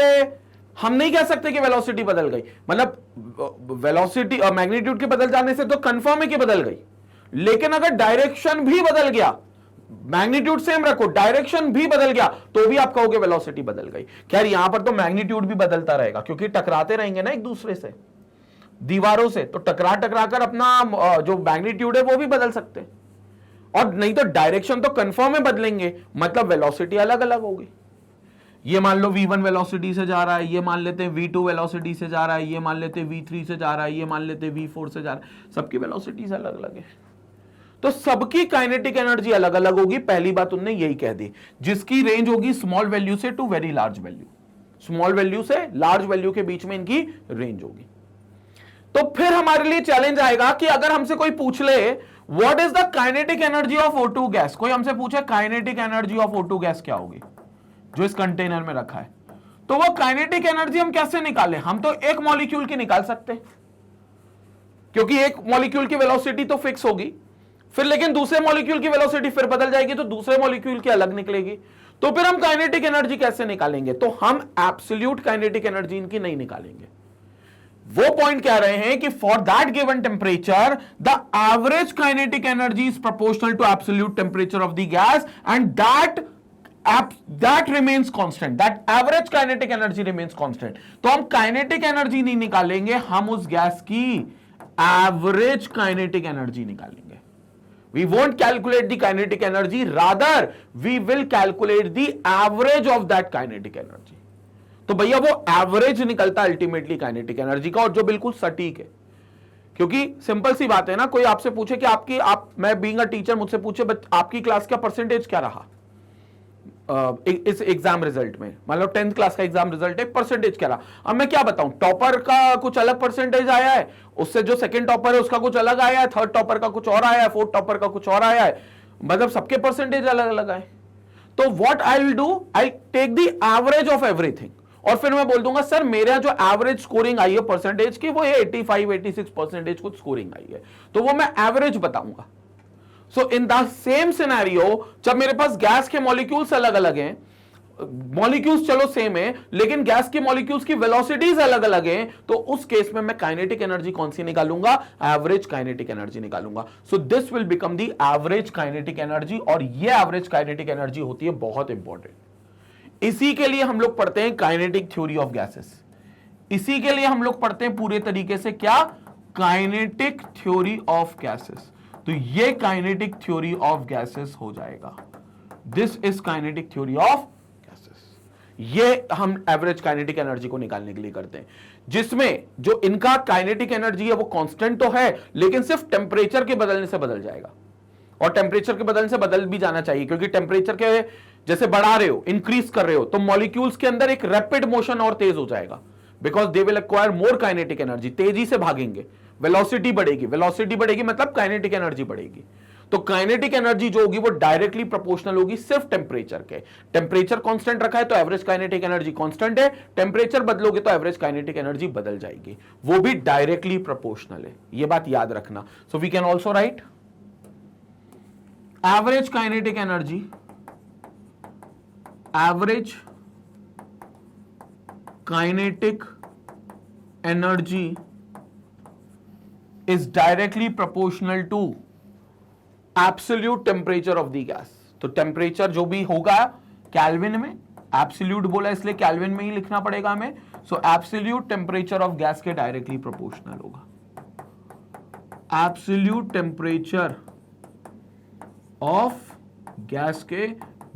हम नहीं कह सकते कि वेलोसिटी बदल गई, मतलब वेलोसिटी और मैग्नीट्यूड के बदल जाने से तो कंफर्म है कि बदल गई, लेकिन अगर डायरेक्शन भी बदल गया, मैग्नीट्यूड सेम रखो, डायरेक्शन भी बदल गया, तो भी आप कहोगे वेलोसिटी बदल गई। खैर यहां पर तो मैग्नीट्यूड भी बदलता रहेगा, क्योंकि टकराते रहेंगे ना एक दूसरे से, दीवारों से, तो टकरा कर अपना जो मैग्नीट्यूड है वो भी बदल सकते हैं, और नहीं तो डायरेक्शन तो कंफर्म है बदलेंगे, मतलब वेलोसिटी अलग अलग होगी। ये मान लो v1 वेलोसिटी से जा रहा है, ये मान लेते हैं v2 वेलोसिटी से जा रहा है, ये मान लेते हैं v3 से जा रहा है, ये मान लेते हैं v4 से जा रहा है, सबकी वेलोसिटीज अलग अलग है, तो सबकी काइनेटिक एनर्जी अलग अलग होगी। पहली बात उन्होंने यही कह दी, जिसकी रेंज होगी स्मॉल वैल्यू से to very large value, small value से लार्ज वैल्यू के बीच में इनकी रेंज होगी। तो फिर हमारे लिए चैलेंज आएगा कि अगर हमसे कोई पूछ ले what is the kinetic energy of O2 gas, कोई हमसे पूछे kinetic energy of O2 gas क्या होगी जो इस कंटेनर में रखा है, तो वो काइनेटिक एनर्जी हम कैसे निकालें? हम तो एक मॉलिक्यूल की निकाल सकते हैं, क्योंकि एक मॉलिक्यूल की वेलोसिटी तो फिक्स होगी, फिर लेकिन दूसरे मॉलिक्यूल की वेलोसिटी फिर बदल जाएगी, तो दूसरे मॉलिक्यूल की अलग निकलेगी। तो फिर हम काइनेटिक एनर्जी कैसे निकालेंगे? तो हम एब्सोल्यूट काइनेटिक एनर्जी इनकी नहीं निकालेंगे। वो पॉइंट कह रहे हैं कि for that given temperature the average kinetic energy is proportional to absolute temperature of the gas and that remains constant, that average kinetic energy remains constant। तो हम काइनेटिक एनर्जी नहीं निकालेंगे, हम उस गैस की एवरेज काइनेटिक एनर्जी निकालेंगे। We won't calculate the kinetic energy, rather we will calculate the average of that kinetic energy। तो भैया वो एवरेज निकलता अल्टीमेटली काइनेटिक एनर्जी का, और जो बिल्कुल सटीक है, क्योंकि सिंपल सी बात है ना, कोई आपसे पूछे कि मैं बीइंग अ टीचर मुझसे पूछे आपकी क्लास का परसेंटेज क्या रहा इस एग्जाम रिजल्ट में, मान लो 10th क्लास का एग्जाम रिजल्ट है, परसेंटेज क्या रहा, अब मैं क्या बताऊं, टॉपर का कुछ अलग परसेंटेज आया है, उससे जो सेकंड टॉपर है उसका कुछ अलग आया है, थर्ड टॉपर का कुछ और आया है, फोर्थ टॉपर का कुछ और आया है, मतलब सबके परसेंटेज अलग अलग आए। तो what I will do, I take the average of everything, और फिर मैं बोल दूंगा सर मेरा जो एवरेज स्कोरिंग आई है परसेंटेज की वो 85-86 परसेंटेज कुछ स्कोरिंग आई है, तो वो मैं एवरेज बताऊंगा। सो इन द सेम सिनेरियो, जब मेरे पास गैस के मॉलिक्यूल्स अलग अलग हैं, मॉलिक्यूल्स चलो सेम है लेकिन गैस के मॉलिक्यूल्स की वेलोसिटीज अलग अलग हैं, तो उस केस में मैं काइनेटिक एनर्जी कौन सी निकालूंगा? एवरेज काइनेटिक एनर्जी निकालूंगा। So this will become the average kinetic energy, और ये एवरेज काइनेटिक एनर्जी होती है बहुत इंपॉर्टेंट। इसी के लिए हम लोग पढ़ते हैं काइनेटिक थ्योरी ऑफ गैसेस, इसी के लिए हम लोग पढ़ते हैं पूरे तरीके से क्या? Kinetic theory of gases. तो ये काइनेटिक थ्योरी ऑफ गैसेस हो जाएगा, this is kinetic theory of gases. ये हम एवरेज काइनेटिक एनर्जी को निकालने के लिए करते हैं, जिसमें जो इनका काइनेटिक एनर्जी है वो कांस्टेंट तो है, लेकिन सिर्फ टेम्परेचर के बदलने से बदल जाएगा। और टेम्परेचर के बदलने से बदल भी जाना चाहिए, क्योंकि टेम्परेचर के जैसे बढ़ा रहे हो, इंक्रीज कर रहे हो, तो मॉलिक्यूल्स के अंदर एक रैपिड मोशन और तेज हो जाएगा, because they will acquire more kinetic energy, तेजी से भागेंगे, वेलोसिटी बढ़ेगी, वेलोसिटी बढ़ेगी मतलब काइनेटिक एनर्जी बढ़ेगी। तो काइनेटिक एनर्जी जो होगी वो डायरेक्टली प्रोपोर्शनल होगी सिर्फ टेम्परेचर के। टेम्परेचर कांस्टेंट रखा है तो एवरेज काइनेटिक एनर्जी कांस्टेंट है, टेम्परेचर बदलोगे तो एवरेज काइनेटिक एनर्जी बदल जाएगी, वो भी डायरेक्टली प्रोपोर्शनल है, ये बात याद रखना। So we can also write average kinetic energy, average kinetic energy is directly proportional to absolute temperature of the gas. तो टेम्परेचर जो भी होगा केल्विन में, एब्सोल्यूट बोला इसलिए केल्विन में ही लिखना पड़ेगा हमें। So absolute temperature of gas के डायरेक्टली प्रोपोर्शनल होगा, एब्सोल्यूट टेम्परेचर ऑफ गैस के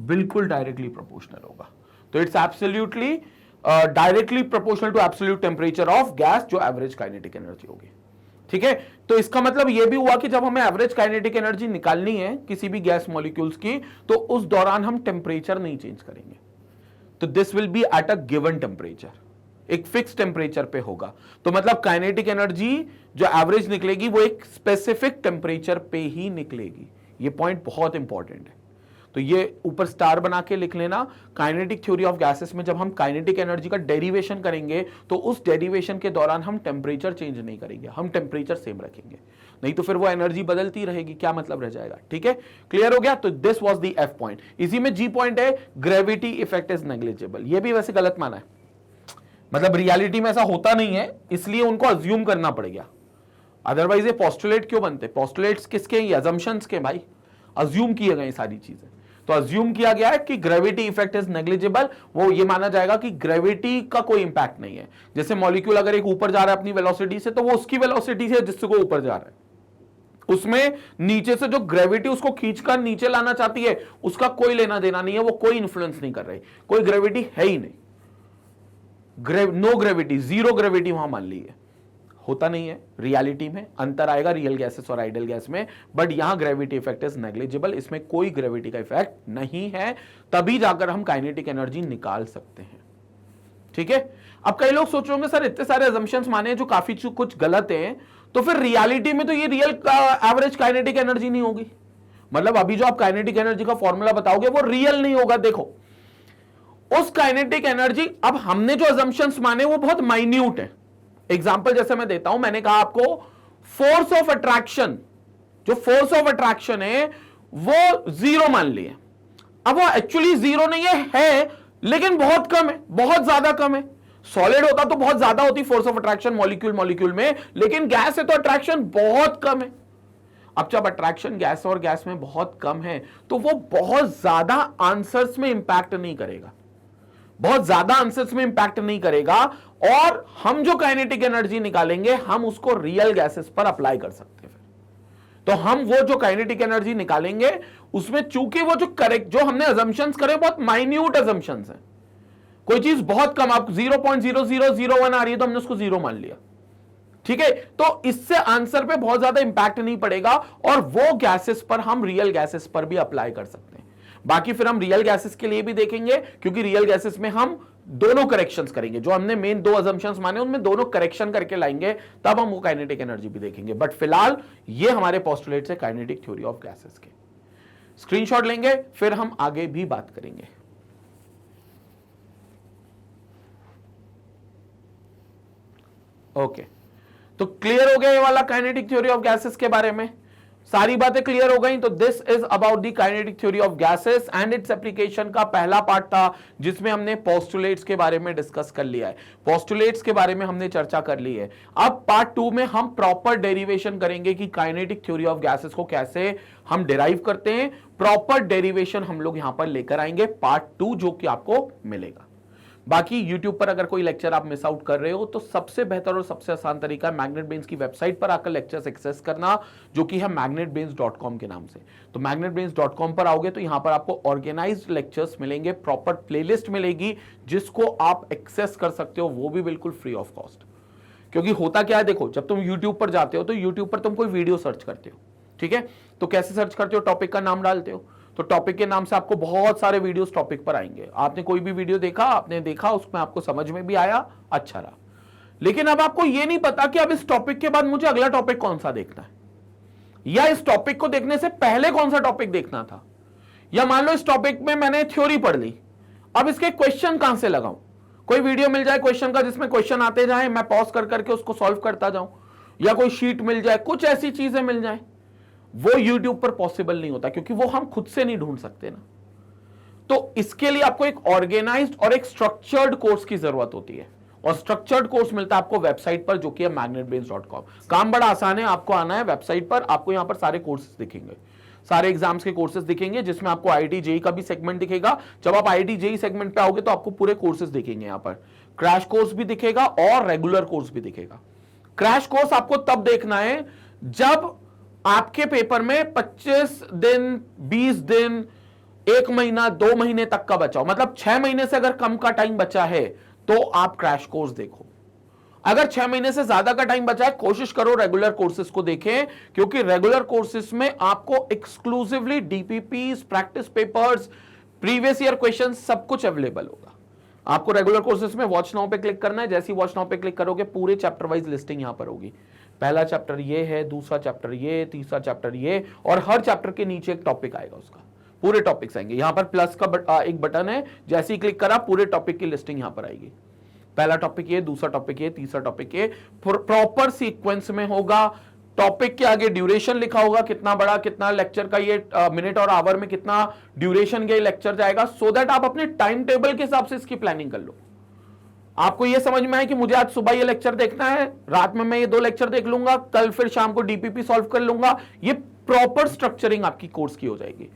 बिल्कुल डायरेक्टली प्रोपोर्शनल होगा। तो it's absolutely directly proportional to absolute temperature of gas, जो एवरेज काइनेटिक एनर्जी होगी। ठीक है, तो इसका मतलब यह भी हुआ कि जब हमें एवरेज काइनेटिक एनर्जी निकालनी है किसी भी गैस मॉलिक्यूल्स की, तो उस दौरान हम टेम्परेचर नहीं चेंज करेंगे। तो this will be at a given temperature, एक फिक्स टेम्परेचर पे होगा। तो मतलब काइनेटिक एनर्जी जो एवरेज निकलेगी वो एक स्पेसिफिक टेम्परेचर पे ही निकलेगी। ये पॉइंट बहुत इंपॉर्टेंट है, तो ये ऊपर स्टार बना के लिख लेना। काइनेटिक थ्योरी ऑफ गैसेस में जब हम काइनेटिक एनर्जी का डेरिवेशन करेंगे तो उस डेरिवेशन के दौरान हम टेम्परेचर चेंज नहीं करेंगे, हम टेम्परेचर सेम रखेंगे, नहीं तो फिर वो एनर्जी बदलती रहेगी, क्या मतलब रह जाएगा। ठीक है, क्लियर हो गया। तो this was the F point. इसी में जी पॉइंट है ग्रेविटी इफेक्ट इज नेग्लिजिबल। ये भी वैसे गलत माना है, मतलब रियलिटी में ऐसा होता नहीं है, इसलिए उनको अज्यूम करना पड़ेगा, अदरवाइज ये पोस्टुलेट क्यों बनते। पोस्टुलेट्स किसके, ये अजम्पशंस के भाई, अज्यूम किए गए सारी चीजें। तो अज्यूम किया गया है कि ग्रेविटी इफेक्ट इज नेग्लिजिबल, वो ये माना जाएगा कि ग्रेविटी का कोई इंपैक्ट नहीं है। जैसे मॉलिक्यूल अगर एक ऊपर जा रहा है अपनी वेलोसिटी से, तो वो उसकी वेलोसिटी से जिससे को ऊपर जा रहा है, उसमें नीचे से जो ग्रेविटी उसको खींचकर नीचे लाना चाहती है उसका कोई लेना देना नहीं है, वो कोई इन्फ्लुएंस नहीं कर रही, कोई ग्रेविटी है ही नहीं। नो ग्रेविटी, जीरो ग्रेविटी वहां मान ली है, होता नहीं है रियलिटी में। अंतर आएगा रियल गैसेस और आइडियल गैस में, बट यहां ग्रेविटी इफेक्ट इज नेग्लिजिबल, इसमें कोई ग्रेविटी का इफेक्ट नहीं है, तभी जाकर हम काइनेटिक एनर्जी निकाल सकते हैं। ठीक है, अब कई लोग सोच रहे होंगे सर इतने सारे असम्पशंस माने जो काफी कुछ गलत हैं, तो फिर रियलिटी में तो ये रियल एवरेज काइनेटिक एनर्जी नहीं होगी। मतलब अभी जो आप काइनेटिक एनर्जी का फॉर्मूला बताओगे वो रियल नहीं होगा। देखो उस काइनेटिक एनर्जी, अब हमने जो असम्पशंस माने वो बहुत माइन्यूट है। एग्जाम्पल जैसे मैं देता हूं, मैंने कहा आपको फोर्स ऑफ अट्रैक्शन, जो फोर्स ऑफ अट्रैक्शन है वो जीरो मान लिए। अब वो एक्चुअली जीरो नहीं है लेकिन बहुत कम है, बहुत ज्यादा कम है। सॉलिड होता तो बहुत ज्यादा होती फोर्स ऑफ अट्रैक्शन मॉलिक्यूल में, लेकिन गैस है तो अट्रैक्शन बहुत कम है। अब जब अट्रैक्शन गैस और गैस में बहुत कम है तो वो बहुत ज्यादा आंसर्स में इंपैक्ट नहीं करेगा, बहुत ज्यादा आंसर्स में इंपैक्ट नहीं करेगा, और हम जो काइनेटिक एनर्जी निकालेंगे हम उसको रियल गैसेस पर अप्लाई कर सकते हैं। तो हम वो जो काइनेटिक एनर्जी निकालेंगे उसमें चूंकि वो जो करेक्ट जो हमने अजम्पशंस करे बहुत माइन्यूट अजम्पशंस हैं, कोई चीज बहुत कम, आप 0.0001 आ रही है तो हमने उसको जीरो मान लिया। ठीक है, तो इससे आंसर पे बहुत ज्यादा इंपैक्ट नहीं पड़ेगा, और वो गैसेस पर हम रियल गैसेस पर भी अप्लाई कर सकते हैं। बाकी फिर हम रियल गैसेस के लिए भी देखेंगे, क्योंकि रियल गैसेस में हम दोनों करेक्शंस करेंगे, जो हमने मेन दो असम्पशंस माने उनमें दोनों करेक्शन करके लाएंगे, तब हम वो काइनेटिक एनर्जी भी देखेंगे। बट फिलहाल ये हमारे पोस्टुलेट्स है काइनेटिक थ्योरी ऑफ गैसेस के। स्क्रीनशॉट लेंगे फिर हम आगे भी बात करेंगे। ओके, तो क्लियर हो गया ये वाला काइनेटिक थ्योरी ऑफ गैसेस के बारे में, सारी बातें क्लियर हो गई। तो this is about the kinetic theory of gases and its application का पहला पार्ट था, जिसमें हमने पोस्टुलेट्स के बारे में डिस्कस कर लिया है, पोस्टुलेट्स के बारे में हमने चर्चा कर ली है। अब पार्ट 2 में हम प्रॉपर डेरिवेशन करेंगे कि काइनेटिक थ्योरी ऑफ गैसेस को कैसे हम डिराइव करते हैं। प्रॉपर डेरिवेशन हम लोग यहां पर लेकर आएंगे पार्ट 2, जो कि आपको मिलेगा। बाकी YouTube पर अगर कोई लेक्चर आप मिस आउट कर रहे हो तो सबसे बेहतर और सबसे आसान तरीका है मैग्नेटब्रेन्स की वेबसाइट पर आकर लेक्चर्स एक्सेस करना, जो कि है magnetbrains.com के नाम से। तो magnetbrains.com पर आओगे तो यहां पर आपको ऑर्गेनाइज्ड लेक्चर्स मिलेंगे, प्रॉपर प्लेलिस्ट मिलेगी जिसको आप एक्सेस कर सकते हो, वो भी बिल्कुल फ्री ऑफ कॉस्ट। क्योंकि होता क्या है, देखो जब तुम YouTube पर जाते हो तो YouTube पर तुम कोई वीडियो सर्च करते हो, ठीक है, तो कैसे सर्च करते हो? टॉपिक का नाम डालते हो, तो टॉपिक के नाम से आपको बहुत सारे वीडियोस टॉपिक पर आएंगे। आपने कोई भी वीडियो देखा, आपने देखा, उसमें आपको समझ में भी आया, अच्छा रहा, लेकिन अब आपको यह नहीं पता कि अब इस टॉपिक के बाद मुझे अगला टॉपिक कौन सा देखना है, या इस टॉपिक को देखने से पहले कौन सा टॉपिक देखना था, या मान लो इस टॉपिक में मैंने थ्योरी पढ़ ली, अब इसके क्वेश्चन कहां से लगाऊं? कोई वीडियो मिल जाए क्वेश्चन का जिसमें क्वेश्चन आते जाए, मैं पॉज कर करके उसको सॉल्व करता जाऊं, या कोई शीट मिल जाए, कुछ ऐसी चीजें मिल जाए, वो यूट्यूब पर पॉसिबल नहीं होता, क्योंकि वो हम खुद से नहीं ढूंढ सकते ना। तो इसके लिए आपको एक ऑर्गेनाइज्ड और एक स्ट्रक्चर्ड कोर्स की जरूरत होती है, और स्ट्रक्चर्ड कोर्स मिलता है आपको वेबसाइट पर, जो कि है magnetbrains.com। काम बड़ा आसान है, आपको आना है वेबसाइट पर, आपको यहां पर सारे कोर्सेज दिखेंगे, सारे एग्जाम्स के कोर्सेज दिखेंगे, जिसमें आपको आईआईटी जेईई का भी सेगमेंट दिखेगा। जब आप आईआईटी जेईई सेगमेंट पे आओगे तो आपको पूरे कोर्सेज दिखेंगे, यहां पर क्रैश कोर्स भी दिखेगा और रेगुलर कोर्स भी दिखेगा। क्रैश कोर्स आपको तब देखना है जब आपके पेपर में 25 दिन, 20 दिन, 1 महीना, 2 महीने तक का बचा हो, मतलब 6 महीने से अगर कम का टाइम बचा है तो आप क्रैश कोर्स देखो। अगर 6 महीने से ज्यादा का टाइम बचा है, कोशिश करो रेगुलर कोर्सेज को देखें, क्योंकि रेगुलर कोर्सेज में आपको exclusively DPPs, practice papers, previous year question, सब कुछ अवेलेबल होगा। आपको रेगुलर कोर्सेज में वॉच नाउ पे क्लिक करना है, जैसे ही वॉच नाउ पे क्लिक करोगे पूरे चैप्टर वाइज लिस्टिंग यहां पर होगी। पहला चैप्टर ये है, दूसरा चैप्टर ये, तीसरा चैप्टर ये, और हर चैप्टर के नीचे एक टॉपिक आएगा, उसका पूरे टॉपिक्स आएंगे। यहां पर प्लस का एक बटन है, जैसे ही क्लिक करा पूरे टॉपिक की लिस्टिंग यहां पर आएगी। पहला टॉपिक ये, दूसरा टॉपिक ये, तीसरा टॉपिक ये, प्रॉपर सीक्वेंस में होगा। टॉपिक के आगे ड्यूरेशन लिखा होगा, कितना बड़ा, कितना लेक्चर का ये मिनट और आवर में कितना ड्यूरेशन के लेक्चर जाएगा, सो दैट आप अपने टाइम टेबल के हिसाब से इसकी प्लानिंग कर लो। आपको ये समझ में आए कि मुझे आज सुबह ये लेक्चर देखना है, रात में मैं ये 2 लेक्चर देख लूंगा, कल फिर शाम को डीपीपी सॉल्व कर लूंगा। ये प्रॉपर स्ट्रक्चरिंग आपकी कोर्स की हो जाएगी।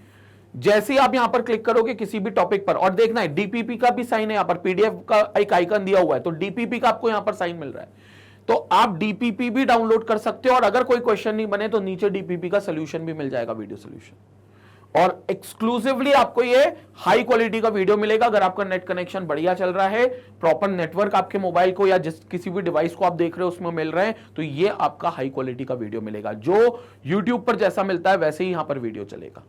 जैसे ही आप यहां पर क्लिक करोगे किसी भी टॉपिक पर, और देखना है डीपीपी का भी साइन है, यहां पर पीडीएफ का एक आइकन दिया हुआ है, तो डीपीपी का आपको यहां पर साइन मिल रहा है, तो आप डीपीपी भी डाउनलोड कर सकते हो। और अगर कोई क्वेश्चन नहीं बने तो नीचे डीपीपी का सोल्यूशन भी मिल जाएगा, वीडियो सोल्यूशन। और एक्सक्लूसिवली आपको ये हाई क्वालिटी का वीडियो मिलेगा। अगर आपका नेट कनेक्शन बढ़िया चल रहा है, प्रॉपर नेटवर्क आपके मोबाइल को या जिस किसी भी डिवाइस को आप देख रहे हो उसमें मिल रहे हैं, तो ये आपका हाई क्वालिटी का वीडियो मिलेगा। जो यूट्यूब पर जैसा मिलता है वैसे ही यहां पर वीडियो चलेगा।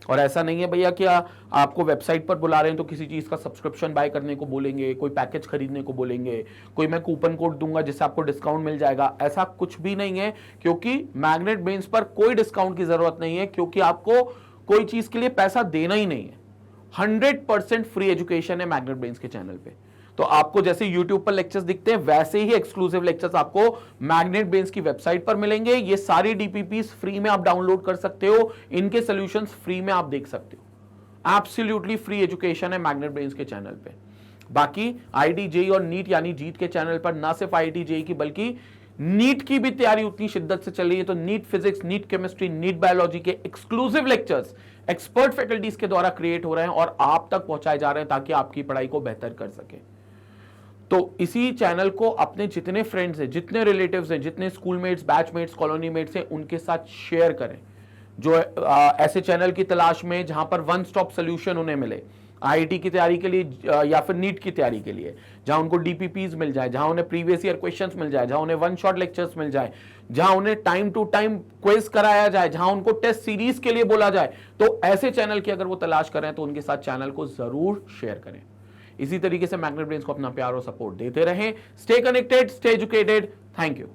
और ऐसा नहीं है भैया कि आपको वेबसाइट पर बुला रहे हैं तो किसी चीज का सब्सक्रिप्शन बाय करने को बोलेंगे, कोई पैकेज खरीदने को बोलेंगे, कोई मैं कूपन कोड दूंगा जिससे आपको डिस्काउंट मिल जाएगा, ऐसा कुछ भी नहीं है। क्योंकि मैग्नेट ब्रेन्स पर कोई डिस्काउंट की जरूरत नहीं है, क्योंकि आपको कोई चीज के लिए पैसा देना ही नहीं है। 100% फ्री एजुकेशन है मैग्नेट ब्रेन्स के चैनल पे। तो आपको जैसे YouTube पर लेक्चर्स दिखते हैं वैसे ही एक्सक्लूसिव लेक्चर्स आपको मैग्नेट ब्रेन्स की वेबसाइट पर मिलेंगे। ये सारी डीपीपीस फ्री में आप डाउनलोड कर सकते हो, इनके सॉल्यूशंस फ्री में आप देख सकते हो। एब्सोल्युटली फ्री एजुकेशन है मैग्नेट ब्रेन्स के चैनल पे। बाकी आईआईटी जेईई और नीट यानी जीत के चैनल पर ना सिर्फ आईआईटी जेईई की बल्कि नीट की भी तैयारी उतनी शिद्दत से चल रही है। तो NEET physics, NEET chemistry, NEET biology के एक्सक्लूसिव लेक्चर्स एक्सपर्ट फैकल्टीज के द्वारा क्रिएट हो रहे हैं और आप तक पहुंचाए जा रहे हैं ताकि आपकी पढ़ाई को बेहतर कर सके। तो इसी चैनल को अपने जितने फ्रेंड्स हैं, जितने रिलेटिव्स हैं, जितने स्कूलमेट्स, बैचमेट्स, कॉलोनी मेट्स हैं, उनके साथ शेयर करें जो ऐसे चैनल की तलाश में जहां पर वन स्टॉप सोल्यूशन उन्हें मिले आईआईटी की तैयारी के लिए या फिर नीट की तैयारी के लिए, जहां उनको डीपीपीज मिल जाए, जहां उन्हें प्रीवियस ईयर क्वेश्चंस मिल जाए, जहां उन्हें वन शॉट लेक्चर्स मिल जाए, जहां उन्हें टाइम टू टाइम क्विज कराया जाए, जहां उनको टेस्ट सीरीज के लिए बोला जाए। तो ऐसे चैनल की अगर वो तलाश करें तो उनके साथ चैनल को जरूर शेयर करें। इसी तरीके से मैग्नेट ब्रेन्स को अपना प्यार और सपोर्ट देते रहें। Stay connected, stay educated. Thank you.